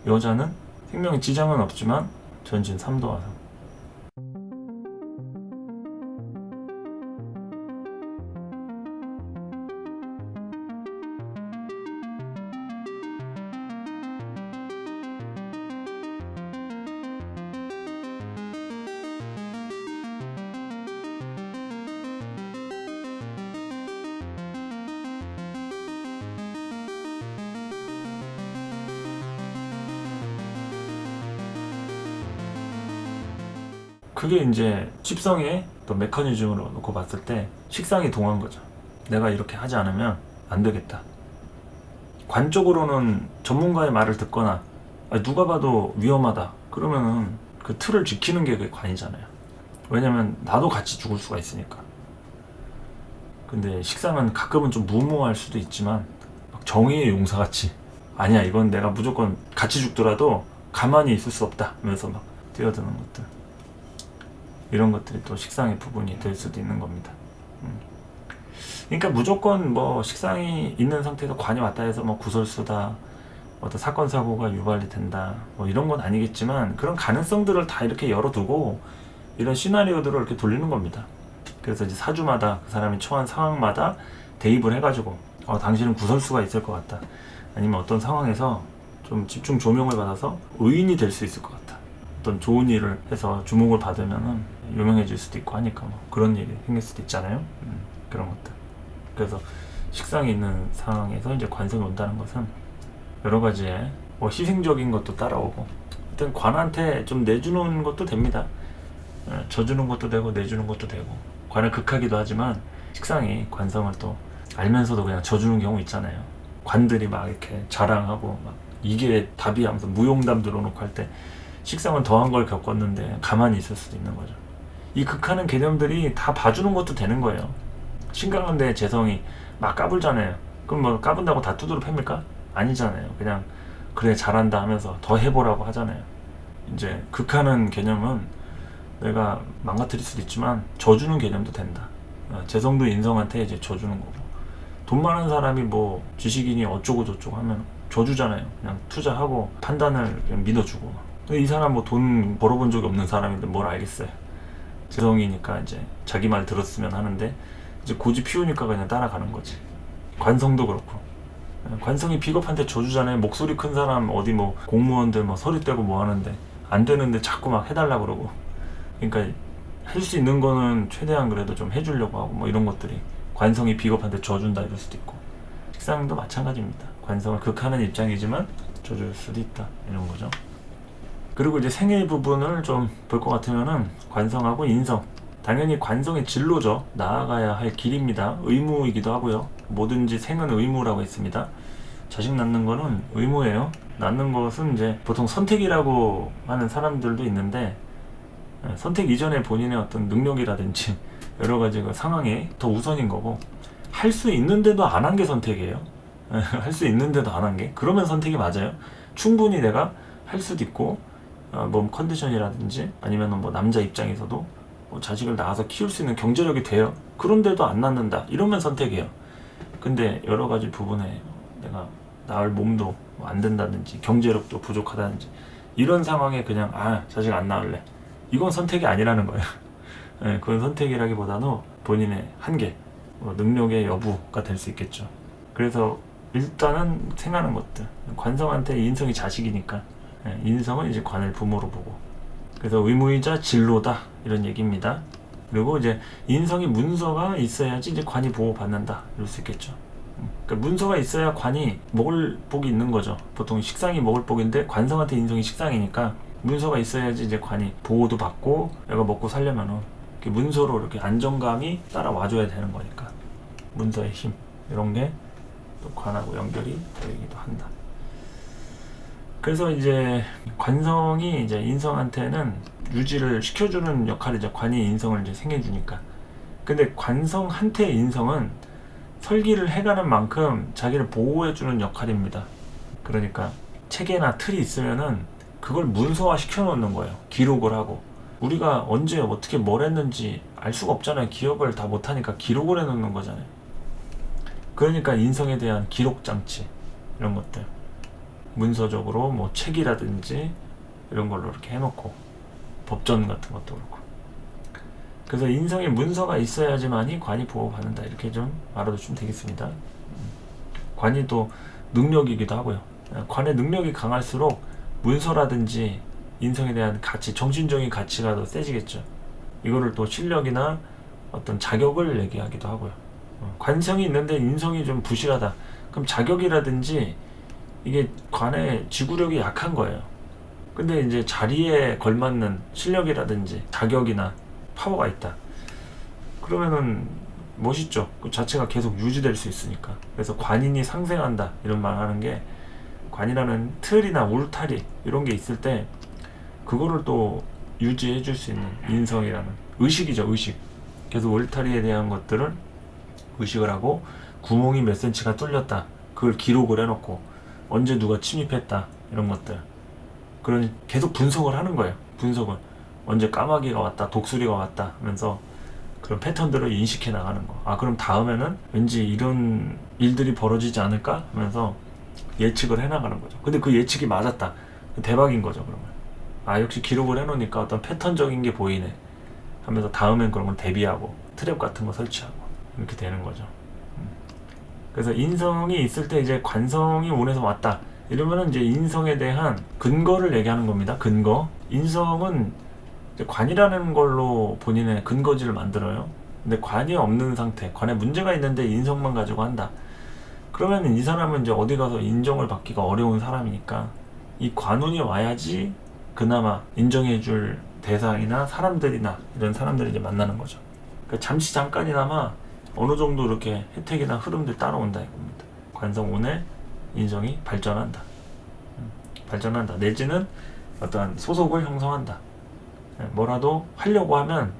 여자는 생명에 지장은 없지만 전신 3도 화상. 그게 이제 십성의 또 메커니즘으로 놓고 봤을 때 식상이 동한 거죠. 내가 이렇게 하지 않으면 안 되겠다. 관적으로는 전문가의 말을 듣거나 누가 봐도 위험하다 그러면은 그 틀을 지키는 게 그 관이잖아요. 왜냐면 나도 같이 죽을 수가 있으니까. 근데 식상은 가끔은 좀 무모할 수도 있지만 막 정의의 용사같이 아니야 이건 내가 무조건 같이 죽더라도 가만히 있을 수 없다 하면서 막 뛰어드는 것들, 이런 것들이 또 식상의 부분이 될 수도 있는 겁니다. 그러니까 무조건 뭐 식상이 있는 상태에서 관이 왔다 해서 뭐 구설수다, 어떤 사건 사고가 유발이 된다 뭐 이런 건 아니겠지만 그런 가능성들을 다 이렇게 열어두고 이런 시나리오들을 이렇게 돌리는 겁니다. 그래서 이제 사주마다 그 사람이 처한 상황마다 대입을 해가지고 당신은 구설수가 있을 것 같다, 아니면 어떤 상황에서 좀 집중 조명을 받아서 의인이 될 수 있을 것 같다, 어떤 좋은 일을 해서 주목을 받으면은 유명해질 수도 있고 하니까 뭐 그런 일이 생길 수도 있잖아요. 그런 것들. 그래서 식상이 있는 상황에서 이제 관성이 온다는 것은 여러 가지의 뭐 희생적인 것도 따라오고, 일단 관한테 좀 내주는 것도 됩니다. 져주는 것도 되고 내주는 것도 되고, 관을 극하기도 하지만 식상이 관성을 또 알면서도 그냥 져주는 경우 있잖아요. 관들이 막 이렇게 자랑하고 막 이게 답이 하면서 무용담 들어놓고 할 때 식상은 더한 걸 겪었는데 가만히 있을 수도 있는 거죠. 이 극하는 개념들이 다 봐주는 것도 되는 거예요. 신강한데 재성이 막 까불잖아요. 그럼 뭐 까분다고 다 두드러 팹니까? 아니잖아요. 그냥 그래 잘한다 하면서 더 해보라고 하잖아요. 이제 극하는 개념은 내가 망가뜨릴 수도 있지만 져주는 개념도 된다. 재성도 인성한테 이제 져주는 거고, 돈 많은 사람이 뭐 지식인이 어쩌고 저쩌고 하면 져주잖아요. 그냥 투자하고 판단을 그냥 믿어주고. 근데 이 사람 뭐 돈 벌어본 적이 없는 사람인데 뭘 알겠어요. 재성이니까 이제 자기 말 들었으면 하는데 이제 고집 피우니까 그냥 따라가는 거지. 관성도 그렇고, 관성이 비겁한테 져주잖아요. 목소리 큰 사람 어디 뭐 공무원들 뭐 서류 떼고 뭐 하는데 안 되는데 자꾸 막 해달라 그러고, 그러니까 할 수 있는 거는 최대한 그래도 좀 해주려고 하고 뭐 이런 것들이 관성이 비겁한테 져준다 이럴 수도 있고, 식상도 마찬가지입니다. 관성을 극하는 입장이지만 져줄 수도 있다 이런 거죠. 그리고 이제 생의 부분을 좀 볼 것 같으면은 관성하고 인성, 당연히 관성의 진로죠. 나아가야 할 길입니다. 의무이기도 하고요. 뭐든지 생은 의무라고 했습니다. 자식 낳는 거는 의무예요. 낳는 것은 이제 보통 선택이라고 하는 사람들도 있는데, 선택 이전에 본인의 어떤 능력이라든지 여러 가지 그 상황이 더 우선인 거고, 할 수 있는데도 안 한 게 선택이에요. 할 수 있는데도 안 한 게, 그러면 선택이 맞아요. 충분히 내가 할 수도 있고, 몸 컨디션이라든지 아니면 뭐 남자 입장에서도 뭐 자식을 낳아서 키울 수 있는 경제력이 돼요. 그런데도 안 낳는다 이러면 선택이에요. 근데 여러 가지 부분에 내가 낳을 몸도 안 된다든지 경제력도 부족하다든지 이런 상황에 그냥 자식 안 낳을래, 이건 선택이 아니라는 거예요. 그건 선택이라기보다는 본인의 한계, 능력의 여부가 될 수 있겠죠. 그래서 일단은 생하는 것들, 관성한테 인성이 자식이니까 인성은 이제 관을 부모로 보고, 그래서 의무이자 진로다 이런 얘기입니다. 그리고 이제 인성이 문서가 있어야지 이제 관이 보호받는다 이럴 수 있겠죠. 그러니까 문서가 있어야 관이 먹을 복이 있는 거죠. 보통 식상이 먹을 복인데 관성한테 인성이 식상이니까 문서가 있어야지 이제 관이 보호도 받고 내가 먹고 살려면은 이렇게 문서로 이렇게 안정감이 따라와줘야 되는 거니까, 문서의 힘 이런 게 또 관하고 연결이 되기도 한다. 그래서 이제 관성이 이제 인성한테는 유지를 시켜주는 역할이죠. 관이 인성을 이제 생해주니까. 근데 관성한테의 인성은 설기를 해가는 만큼 자기를 보호해주는 역할입니다. 그러니까 체계나 틀이 있으면은 그걸 문서화 시켜놓는 거예요. 기록을 하고. 우리가 언제 어떻게 뭘 했는지 알 수가 없잖아요. 기억을 다 못하니까 기록을 해놓는 거잖아요. 그러니까 인성에 대한 기록 장치 이런 것들, 문서적으로 뭐 책이라든지 이런 걸로 이렇게 해놓고, 법전 같은 것도 그렇고. 그래서 인성에 문서가 있어야지만이 관이 보호받는다 이렇게 좀 알아두시면 되겠습니다. 관이 또 능력이기도 하고요. 관의 능력이 강할수록 문서라든지 인성에 대한 가치, 정신적인 가치가 더 세지겠죠. 이거를 또 실력이나 어떤 자격을 얘기하기도 하고요. 관성이 있는데 인성이 좀 부실하다, 그럼 자격이라든지 이게 관의 지구력이 약한 거예요. 근데 이제 자리에 걸맞는 실력이라든지 자격이나 파워가 있다. 그러면은 멋있죠. 그 자체가 계속 유지될 수 있으니까. 그래서 관인이 상생한다 이런 말 하는 게, 관이라는 틀이나 울타리 이런 게 있을 때 그거를 또 유지해 줄 수 있는 인성이라는 의식이죠. 의식. 계속 울타리에 대한 것들을 의식을 하고, 구멍이 몇 센치가 뚫렸다 그걸 기록을 해놓고, 언제 누가 침입했다 이런 것들, 그런 계속 분석을 하는 거예요. 분석을 언제 까마귀가 왔다 독수리가 왔다 하면서 그런 패턴들을 인식해 나가는 거. 아, 그럼 다음에는 왠지 이런 일들이 벌어지지 않을까 하면서 예측을 해 나가는 거죠. 근데 그 예측이 맞았다, 대박인 거죠. 그러면 아, 역시 기록을 해놓으니까 어떤 패턴적인 게 보이네 하면서 다음엔 그런 걸 대비하고 트랩 같은 거 설치하고 이렇게 되는 거죠. 그래서 인성이 있을 때 이제 관성이 운에서 왔다 이러면은 이제 인성에 대한 근거를 얘기하는 겁니다. 근거. 인성은 이제 관이라는 걸로 본인의 근거지를 만들어요. 근데 관이 없는 상태, 관에 문제가 있는데 인성만 가지고 한다. 그러면 이 사람은 이제 어디 가서 인정을 받기가 어려운 사람이니까 이 관운이 와야지 그나마 인정해줄 대상이나 사람들이나 이런 사람들이 이제 만나는 거죠. 그러니까 잠시 잠깐이나마 어느 정도 이렇게 혜택이나 흐름들 따라온다 이겁니다. 관성운에 인성이 발전한다. 발전한다. 내지는 어떠한 소속을 형성한다. 뭐라도 하려고 하면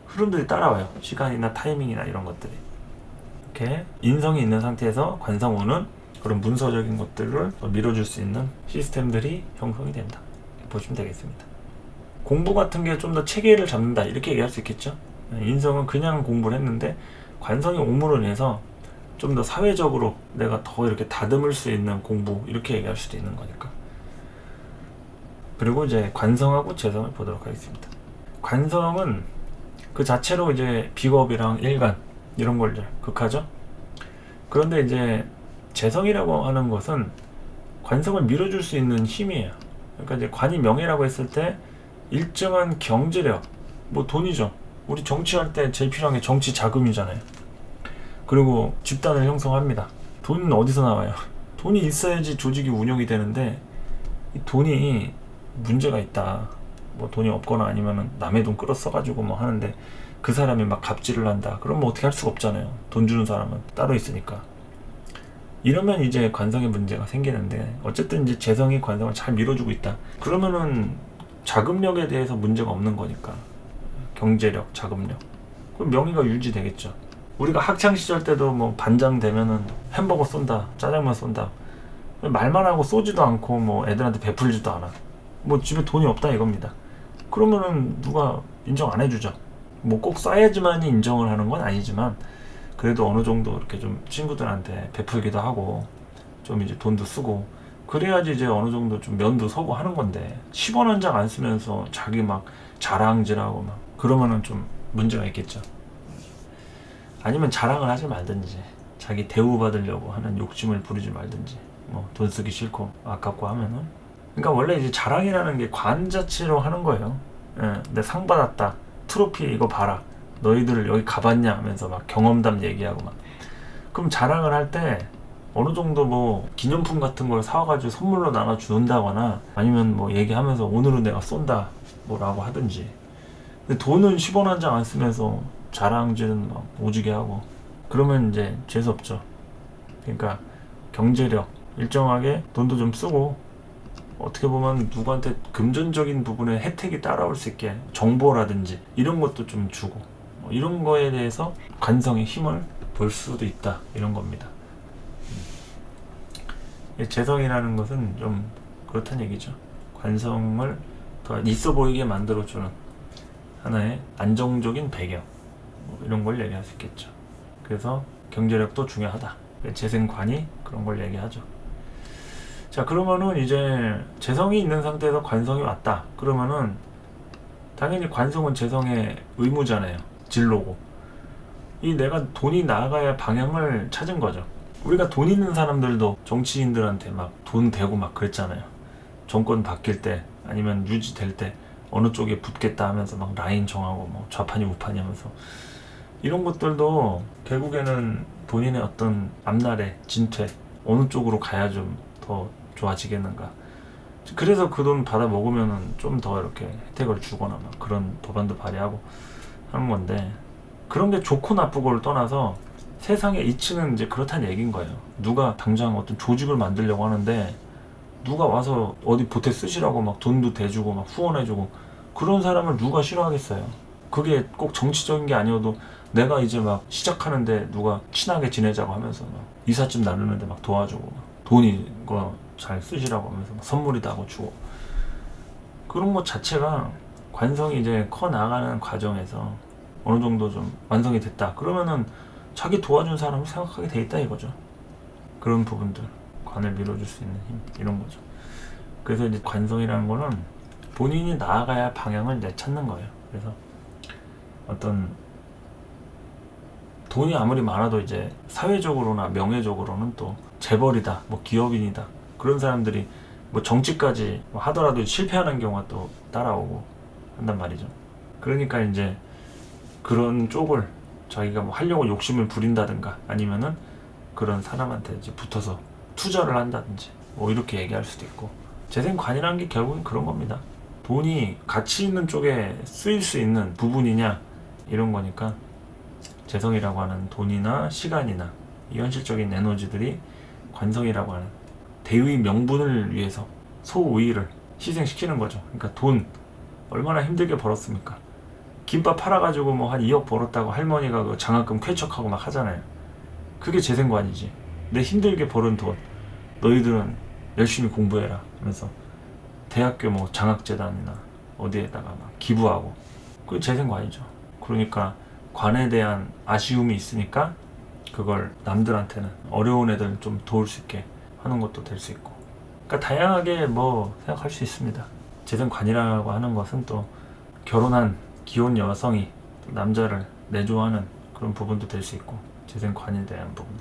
흐름들이 따라와요. 시간이나 타이밍이나 이런 것들이. 이렇게 인성이 있는 상태에서 관성운은 그런 문서적인 것들을 밀어줄 수 있는 시스템들이 형성이 된다. 보시면 되겠습니다. 공부 같은 게 좀 더 체계를 잡는다 이렇게 얘기할 수 있겠죠. 인성은 그냥 공부를 했는데 관성이 옥문을 인해서 좀 더 사회적으로 내가 더 이렇게 다듬을 수 있는 공부 이렇게 얘기할 수도 있는 거니까. 그리고 이제 관성하고 재성을 보도록 하겠습니다. 관성은 그 자체로 이제 비겁이랑 일간 이런 걸 이제 극하죠. 그런데 이제 재성이라고 하는 것은 관성을 밀어줄 수 있는 힘이에요. 그러니까 이제 관이 명예라고 했을 때 일정한 경제력, 뭐 돈이죠. 우리 정치할 때 제일 필요한 게 정치 자금이잖아요. 그리고 집단을 형성합니다. 돈은 어디서 나와요? 돈이 있어야지 조직이 운영이 되는데 이 돈이 문제가 있다. 뭐 돈이 없거나 아니면 남의 돈 끌어 써가지고 뭐 하는데 그 사람이 막 갑질을 한다. 그럼 뭐 어떻게 할 수가 없잖아요. 돈 주는 사람은 따로 있으니까. 이러면 이제 관성의 문제가 생기는데, 어쨌든 이제 재성이 관성을 잘 밀어주고 있다. 그러면은 자금력에 대해서 문제가 없는 거니까. 경제력, 자금력. 그럼 명의가 유지되겠죠. 우리가 학창 시절 때도 뭐 반장 되면은 햄버거 쏜다, 짜장면 쏜다. 말만 하고 쏘지도 않고 뭐 애들한테 베풀지도 않아. 뭐 집에 돈이 없다 이겁니다. 그러면은 누가 인정 안 해주죠. 뭐 꼭 쏴야지만이 인정을 하는 건 아니지만 그래도 어느 정도 이렇게 좀 친구들한테 베풀기도 하고 좀 이제 돈도 쓰고 그래야지 이제 어느 정도 좀 면도 서고 하는 건데 10원 한 장 안 쓰면서 자기 막 자랑질하고 막 그러면은 좀 문제가 있겠죠. 아니면 자랑을 하지 말든지 자기 대우받으려고 하는 욕심을 부리지 말든지 뭐 돈 쓰기 싫고 아깝고 하면은, 그러니까 원래 이제 자랑이라는 게 관 자체로 하는 거예요. 예, 내 상 받았다, 트로피 이거 봐라, 너희들 여기 가봤냐 하면서 막 경험담 얘기하고 막. 그럼 자랑을 할 때 어느 정도 뭐 기념품 같은 걸 사와가지고 선물로 나눠준다거나 아니면 뭐 얘기하면서 오늘은 내가 쏜다 뭐라고 하든지. 근데 돈은 10원 한 장 안 쓰면서 자랑질은 막 오지게 하고 그러면 이제 재수없죠. 그러니까 경제력 일정하게 돈도 좀 쓰고 어떻게 보면 누구한테 금전적인 부분에 혜택이 따라올 수 있게 정보라든지 이런 것도 좀 주고 이런 거에 대해서 관성의 힘을 볼 수도 있다 이런 겁니다. 재성이라는 것은 좀 그렇다는 얘기죠. 관성을 더 있어 보이게 만들어주는 하나의 안정적인 배경 이런 걸 얘기할 수 있겠죠. 그래서 경제력도 중요하다. 재생관이 그런 걸 얘기하죠. 자, 그러면은 이제 재성이 있는 상태에서 관성이 왔다. 그러면은 당연히 관성은 재성의 의무잖아요. 진로고. 이 내가 돈이 나아가야 방향을 찾은 거죠. 우리가 돈 있는 사람들도 정치인들한테 막 돈 대고 막 그랬잖아요. 정권 바뀔 때 아니면 유지될 때 어느 쪽에 붙겠다 하면서 막 라인 정하고 뭐 좌판이 우판이 하면서 이런 것들도 결국에는 본인의 어떤 앞날의 진퇴 어느 쪽으로 가야 좀 더 좋아지겠는가 그래서 그 돈 받아 먹으면은 좀 더 이렇게 혜택을 주거나 막 그런 법안도 발의하고 하는 건데, 그런 게 좋고 나쁘고를 떠나서 세상의 이치는 이제 그렇다는 얘기인 거예요. 누가 당장 어떤 조직을 만들려고 하는데 누가 와서 어디 보태 쓰시라고 막 돈도 대주고 막 후원해주고, 그런 사람을 누가 싫어하겠어요. 그게 꼭 정치적인 게 아니어도 내가 이제 막 시작하는데 누가 친하게 지내자고 하면서 막 이삿짐 나누는데 막 도와주고, 막 돈이 거 잘 쓰시라고 하면서 막 선물이다 하고 주고, 그런 것 자체가 관성이 이제 커 나가는 과정에서 어느 정도 좀 완성이 됐다 그러면은 자기 도와준 사람을 생각하게 돼 있다 이거죠. 그런 부분들, 관을 밀어줄 수 있는 힘, 이런 거죠. 그래서 이제 관성이라는 거는 본인이 나아가야 할 방향을 이제 찾는 거예요. 그래서 어떤 돈이 아무리 많아도 이제 사회적으로나 명예적으로는 또 재벌이다, 뭐 기업인이다, 그런 사람들이 뭐 정치까지 하더라도 실패하는 경우가 또 따라오고 한단 말이죠. 그러니까 이제 그런 쪽을 자기가 뭐 하려고 욕심을 부린다든가 아니면은 그런 사람한테 이제 붙어서 투자를 한다든지 뭐 이렇게 얘기할 수도 있고, 재생관이라는 게 결국은 그런 겁니다. 돈이 가치 있는 쪽에 쓰일 수 있는 부분이냐 이런 거니까, 재성이라고 하는 돈이나 시간이나 이 현실적인 에너지들이 관성이라고 하는 대의 명분을 위해서 소의를 희생시키는 거죠. 그러니까 돈 얼마나 힘들게 벌었습니까? 김밥 팔아가지고 뭐 한 2억 벌었다고 할머니가 그 장학금 쾌척하고 막 하잖아요. 그게 재생관이지. 내 힘들게 벌은 돈 너희들은 열심히 공부해라 하면서 대학교 뭐 장학재단이나 어디에다가 막 기부하고, 그게 재생관이죠. 그러니까 관에 대한 아쉬움이 있으니까 그걸 남들한테는 어려운 애들 좀 도울 수 있게 하는 것도 될 수 있고, 그러니까 다양하게 뭐 생각할 수 있습니다. 재생관이라고 하는 것은 또 결혼한 기혼 여성이 남자를 내조하는 그런 부분도 될 수 있고, 재생관에 대한 부분.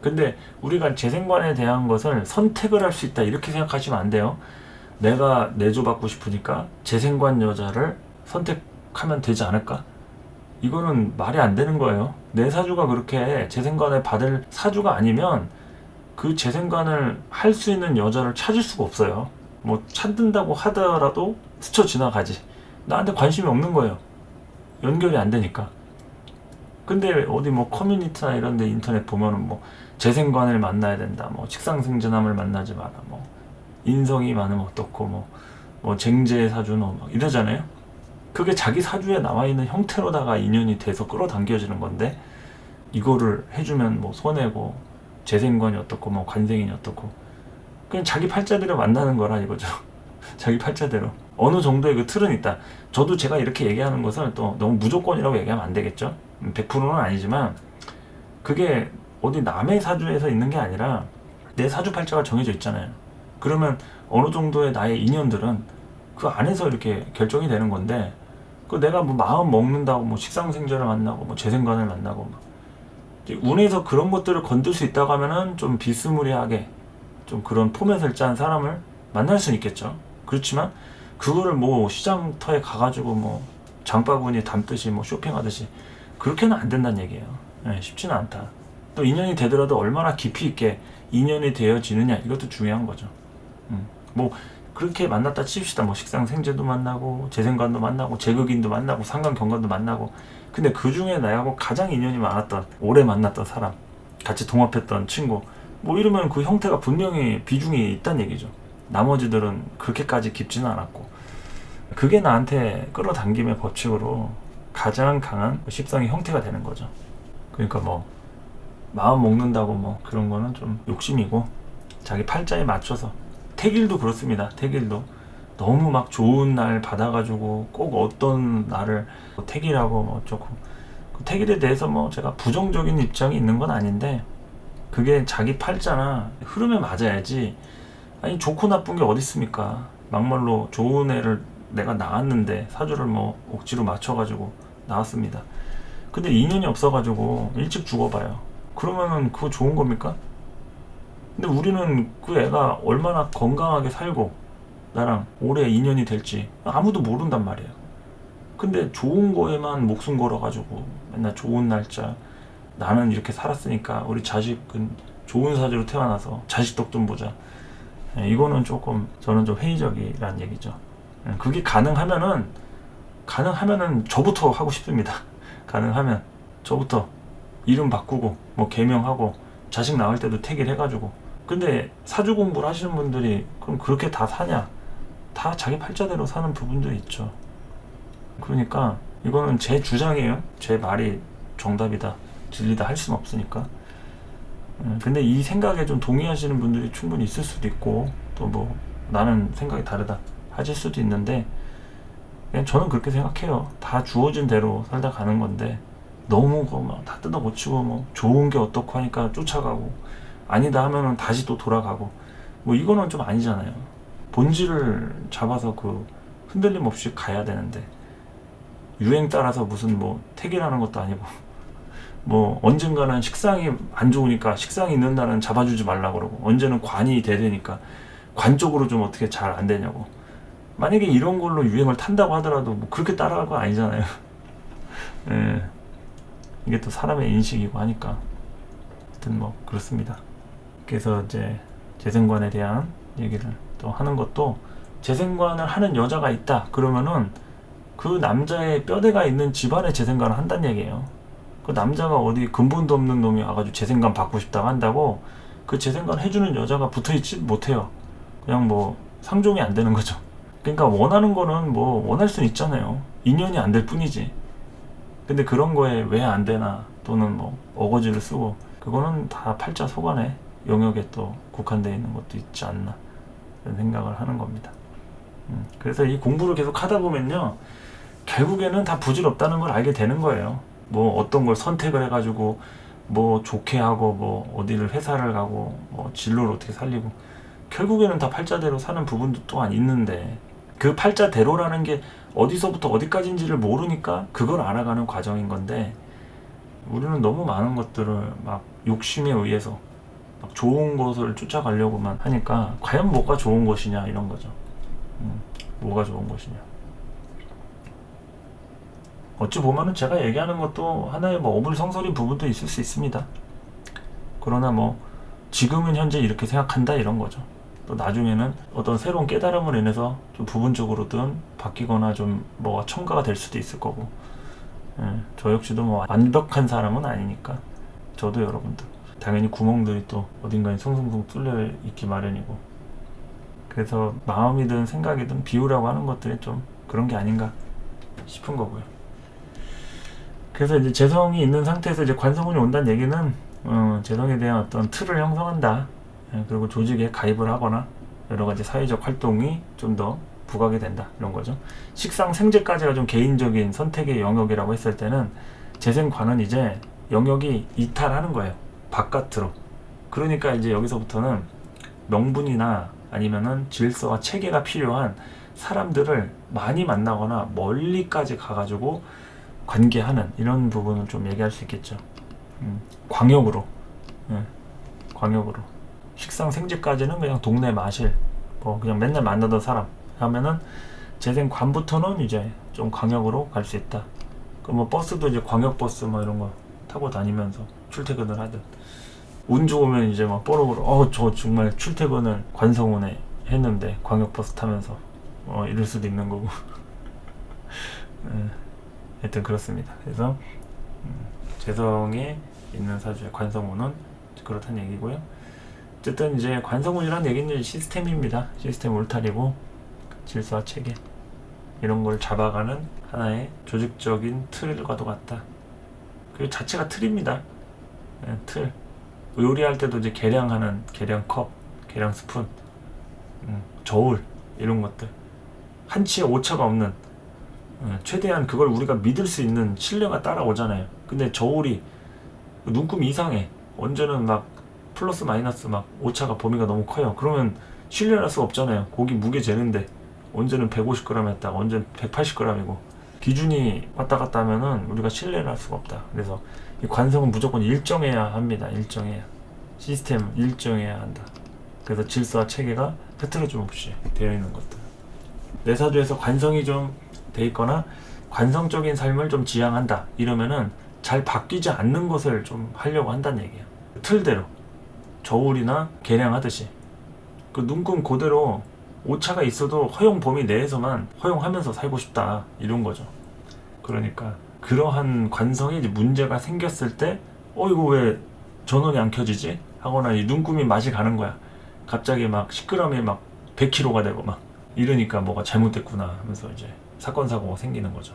근데 우리가 재생관에 대한 것을 선택을 할 수 있다 이렇게 생각하시면 안 돼요. 내가 내조받고 싶으니까 재생관 여자를 선택하면 되지 않을까? 이거는 말이 안 되는 거예요. 내 사주가 그렇게 재생관을 받을 사주가 아니면 그 재생관을 할 수 있는 여자를 찾을 수가 없어요. 뭐 찾는다고 하더라도 스쳐 지나가지. 나한테 관심이 없는 거예요. 연결이 안 되니까. 근데 어디 뭐 커뮤니티나 이런 데 인터넷 보면은 뭐 재생관을 만나야 된다, 뭐 식상생존함을 만나지 마라, 뭐 인성이 많으면 어떻고, 뭐 쟁제 사주는 막 이러잖아요. 그게 자기 사주에 나와 있는 형태로다가 인연이 돼서 끌어당겨지는 건데, 이거를 해주면 뭐 손해고, 재생관이 어떻고 뭐 관생인이 어떻고, 그냥 자기 팔자대로 만나는 거라 이거죠. 자기 팔자대로 어느 정도의 그 틀은 있다. 저도 제가 이렇게 얘기하는 것을 또 너무 무조건이라고 얘기하면 안 되겠죠. 100%는 아니지만 그게 어디 남의 사주에서 있는 게 아니라 내 사주 팔자가 정해져 있잖아요. 그러면 어느 정도의 나의 인연들은 그 안에서 이렇게 결정이 되는 건데, 그 내가 뭐 마음 먹는다고 뭐 식상생존을 만나고 뭐 재생관을 만나고 막 운에서 그런 것들을 건들 수 있다고 하면은 좀 비스무리하게 좀 그런 포맷을 짠 사람을 만날 수는 있겠죠. 그렇지만 그거를 뭐 시장터에 가가지고 뭐 장바구니 담듯이 뭐 쇼핑하듯이 그렇게는 안 된다는 얘기예요. 네, 쉽지는 않다. 또 인연이 되더라도 얼마나 깊이 있게 인연이 되어지느냐, 이것도 중요한 거죠. 뭐 그렇게 만났다 칩시다. 뭐 식상생재도 만나고 재생관도 만나고 재극인도 만나고 상관경관도 만나고, 근데 그 중에 나하고 가장 인연이 많았던, 오래 만났던 사람, 같이 동업했던 친구, 뭐 이러면 그 형태가 분명히 비중이 있다는 얘기죠. 나머지들은 그렇게까지 깊지는 않았고, 그게 나한테 끌어당김의 법칙으로 가장 강한 십성의 형태가 되는 거죠. 그러니까 뭐 마음 먹는다고 뭐 그런 거는 좀 욕심이고, 자기 팔자에 맞춰서. 태길도 그렇습니다. 태길도 너무 막 좋은 날 받아가지고 꼭 어떤 날을 뭐 태길하고 뭐 어쩌고, 그 태길에 대해서 뭐 제가 부정적인 입장이 있는 건 아닌데, 그게 자기 팔자나 흐름에 맞아야지. 아니 좋고 나쁜 게 어디 있습니까? 막말로 좋은 애를 내가 낳았는데 사주를 뭐 억지로 맞춰가지고 낳았습니다. 근데 인연이 없어가지고 일찍 죽어봐요. 그러면은 그거 좋은 겁니까? 근데 우리는 그 애가 얼마나 건강하게 살고 나랑 오래 인연이 될지 아무도 모른단 말이에요. 근데 좋은 거에만 목숨 걸어가지고 맨날 좋은 날짜, 나는 이렇게 살았으니까 우리 자식은 좋은 사주로 태어나서 자식 덕 좀 보자, 이거는 조금 저는 좀 회의적이라는 얘기죠. 그게 가능하면은 저부터 하고 싶습니다. 가능하면 저부터 이름 바꾸고 뭐 개명하고 자식 낳을 때도 택일 해가지고. 근데 사주 공부를 하시는 분들이 그럼 그렇게 다 사냐? 다 자기 팔자대로 사는 부분도 있죠. 그러니까 이거는 제 주장이에요. 제 말이 정답이다, 진리다 할 수는 없으니까. 근데 이 생각에 좀 동의하시는 분들이 충분히 있을 수도 있고, 또 뭐 나는 생각이 다르다 하실 수도 있는데, 그냥 저는 그렇게 생각해요. 다 주어진 대로 살다 가는 건데, 너무 막 다 뜯어 고치고 뭐 좋은 게 어떻고 하니까 쫓아가고, 아니다 하면은 다시 또 돌아가고, 뭐 이거는 좀 아니잖아요. 본질을 잡아서 그 흔들림 없이 가야 되는데, 유행 따라서 무슨 뭐 택이라는 것도 아니고, 뭐 언젠가는 식상이 안 좋으니까 식상이 있는 날은 잡아주지 말라 그러고, 언제는 관이 대대니까 관 쪽으로 좀 어떻게 잘 안 되냐고. 만약에 이런 걸로 유행을 탄다고 하더라도 뭐 그렇게 따라갈 건 아니잖아요. 예. 이게 또 사람의 인식이고 하니까. 하여튼 뭐 그렇습니다. 그래서 이제 재생관에 대한 얘기를 또 하는 것도, 재생관을 하는 여자가 있다 그러면은 그 남자의 뼈대가 있는 집안에 재생관을 한다는 얘기예요. 그 남자가 어디 근본도 없는 놈이 와가지고 재생관 받고 싶다고 한다고 그 재생관 해주는 여자가 붙어있지 못해요. 그냥 뭐 상종이 안 되는 거죠. 그러니까 원하는 거는 뭐 원할 수는 있잖아요. 인연이 안 될 뿐이지. 근데 그런 거에 왜 안 되나, 또는 뭐 어거지를 쓰고, 그거는 다 팔자 소관의 영역에 또 국한되어 있는 것도 있지 않나, 이런 생각을 하는 겁니다. 그래서 이 공부를 계속 하다 보면요, 결국에는 다 부질없다는 걸 알게 되는 거예요. 뭐 어떤 걸 선택을 해가지고 뭐 좋게 하고, 뭐 어디를 회사를 가고, 뭐 진로를 어떻게 살리고, 결국에는 다 팔자대로 사는 부분도 또한 있는데, 그 팔자대로라는 게 어디서부터 어디까지인지를 모르니까 그걸 알아가는 과정인 건데, 우리는 너무 많은 것들을 막 욕심에 의해서 막 좋은 것을 쫓아가려고만 하니까, 과연 뭐가 좋은 것이냐, 이런 거죠. 뭐가 좋은 것이냐. 어찌 보면은 제가 얘기하는 것도 하나의 뭐 어불성설인 부분도 있을 수 있습니다. 그러나 뭐 지금은 현재 이렇게 생각한다, 이런 거죠. 또 나중에는 어떤 새로운 깨달음을 인해서 좀 부분적으로든 바뀌거나 좀 뭐가 첨가가 될 수도 있을 거고, 저 역시도 뭐 완벽한 사람은 아니니까, 저도 여러분들 당연히 구멍들이 또 어딘가에 숭숭숭 뚫려 있기 마련이고, 그래서 마음이든 생각이든 비우라고 하는 것들이 좀 그런 게 아닌가 싶은 거고요. 그래서 이제 재성이 있는 상태에서 이제 관성운이 온다는 얘기는, 재성에 대한 어떤 틀을 형성한다. 그리고 조직에 가입을 하거나 여러 가지 사회적 활동이 좀 더 부각이 된다, 이런 거죠. 식상 생재까지가 좀 개인적인 선택의 영역이라고 했을 때는, 재생관은 이제 영역이 이탈하는 거예요, 바깥으로. 그러니까 이제 여기서부터는 명분이나 아니면은 질서와 체계가 필요한 사람들을 많이 만나거나 멀리까지 가가지고 관계하는, 이런 부분을 좀 얘기할 수 있겠죠. 광역으로. 광역으로. 식상 생재까지는 그냥 동네 마실, 뭐 그냥 맨날 만나던 사람 하면은, 재생관부터는 이제 좀 광역으로 갈 수 있다. 그 뭐 버스도 이제 광역버스 뭐 이런 거 타고 다니면서 출퇴근을 하든, 운 좋으면 이제 막 뽀록으로 저 정말 출퇴근을 관성원에 했는데 광역버스 타면서 이럴 수도 있는 거고. 하여튼 그렇습니다. 그래서 재성에 있는 사주의 관성운은 그렇다는 얘기고요. 어쨌든 이제 관성운이라는 얘기는 시스템입니다. 시스템 울타리고, 질서와 체계 이런 걸 잡아가는 하나의 조직적인 틀과도 같다. 그 자체가 틀입니다. 틀. 요리할 때도 이제 계량하는 계량컵, 계량 스푼, 저울, 이런 것들, 한치의 오차가 없는, 최대한 그걸 우리가 믿을 수 있는 신뢰가 따라오잖아요. 근데 저울이 눈금이 이상해. 언제는 막 플러스 마이너스 막 오차가 범위가 너무 커요. 그러면 신뢰할 수 없잖아요. 고기 무게 재는데 언제는 150g 했다가 언제는 180g이고 기준이 왔다 갔다 하면은 우리가 신뢰를 할 수가 없다. 그래서 이 관성은 무조건 일정해야 합니다. 일정해야. 시스템 일정해야 한다. 그래서 질서와 체계가 흐트러짐 없이 되어 있는 것들. 내 사주에서 관성이 좀 돼 있거나 관성적인 삶을 좀 지향한다, 이러면은 잘 바뀌지 않는 것을 좀 하려고 한다는 얘기야. 틀대로 저울이나 계량하듯이 그 눈금 그대로 오차가 있어도 허용 범위 내에서만 허용하면서 살고 싶다 이런 거죠. 그러니까 그러한 관성에 이제 문제가 생겼을 때 이거 왜 전원이 안 켜지지? 하거나 이 눈금이 맛이 가는 거야. 갑자기 막 시끄러움이 막 100kg가 되고 막 이러니까 뭐가 잘못됐구나 하면서 이제 사건 사고가 생기는 거죠.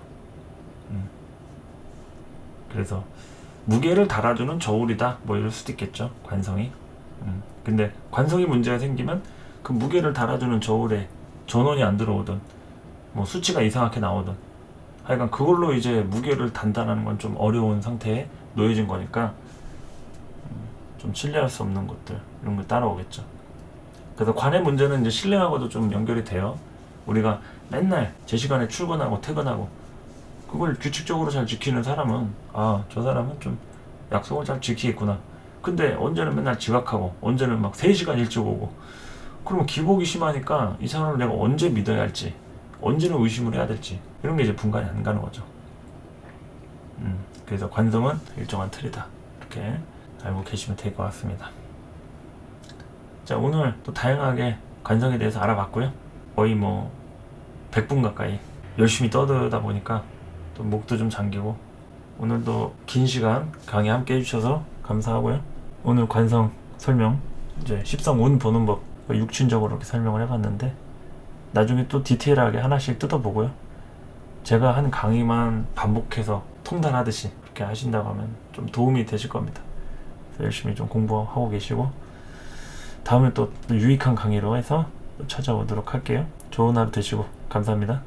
그래서 무게를 달아주는 저울이다 뭐 이럴 수도 있겠죠, 관성이. 근데 관성이 문제가 생기면 그 무게를 달아주는 저울에 전원이 안 들어오든 뭐 수치가 이상하게 나오든 하여간 그걸로 이제 무게를 단단하는 건 좀 어려운 상태에 놓여진 거니까 좀 신뢰할 수 없는 것들 이런 거 따라오겠죠. 그래서 관의 문제는 이제 신뢰하고도 좀 연결이 돼요. 우리가 맨날 제 시간에 출근하고 퇴근하고 그걸 규칙적으로 잘 지키는 사람은 저 사람은 좀 약속을 잘 지키겠구나. 근데 언제는 맨날 지각하고 언제는 막 3시간 일찍 오고 그러면 기복이 심하니까 이 사람을 내가 언제 믿어야 할지 언제는 의심을 해야 될지 이런 게 이제 분간이 안 가는 거죠. 그래서 관성은 일정한 틀이다 이렇게 알고 계시면 될 것 같습니다. 자, 오늘 또 다양하게 관성에 대해서 알아봤고요. 거의 뭐 100분 가까이 열심히 떠들다 보니까 또 목도 좀 잠기고 오늘도 긴 시간 강의 함께 해주셔서 감사하고요. 오늘 관성 설명 이제 십성운 보는 법 육춘적으로 이렇게 설명을 해봤는데 나중에 또 디테일하게 하나씩 뜯어보고요. 제가 한 강의만 반복해서 통달하듯이 그렇게 하신다고 하면 좀 도움이 되실 겁니다. 그래서 열심히 좀 공부하고 계시고 다음에 또 유익한 강의로 해서 찾아오도록 할게요. 좋은 하루 되시고 감사합니다.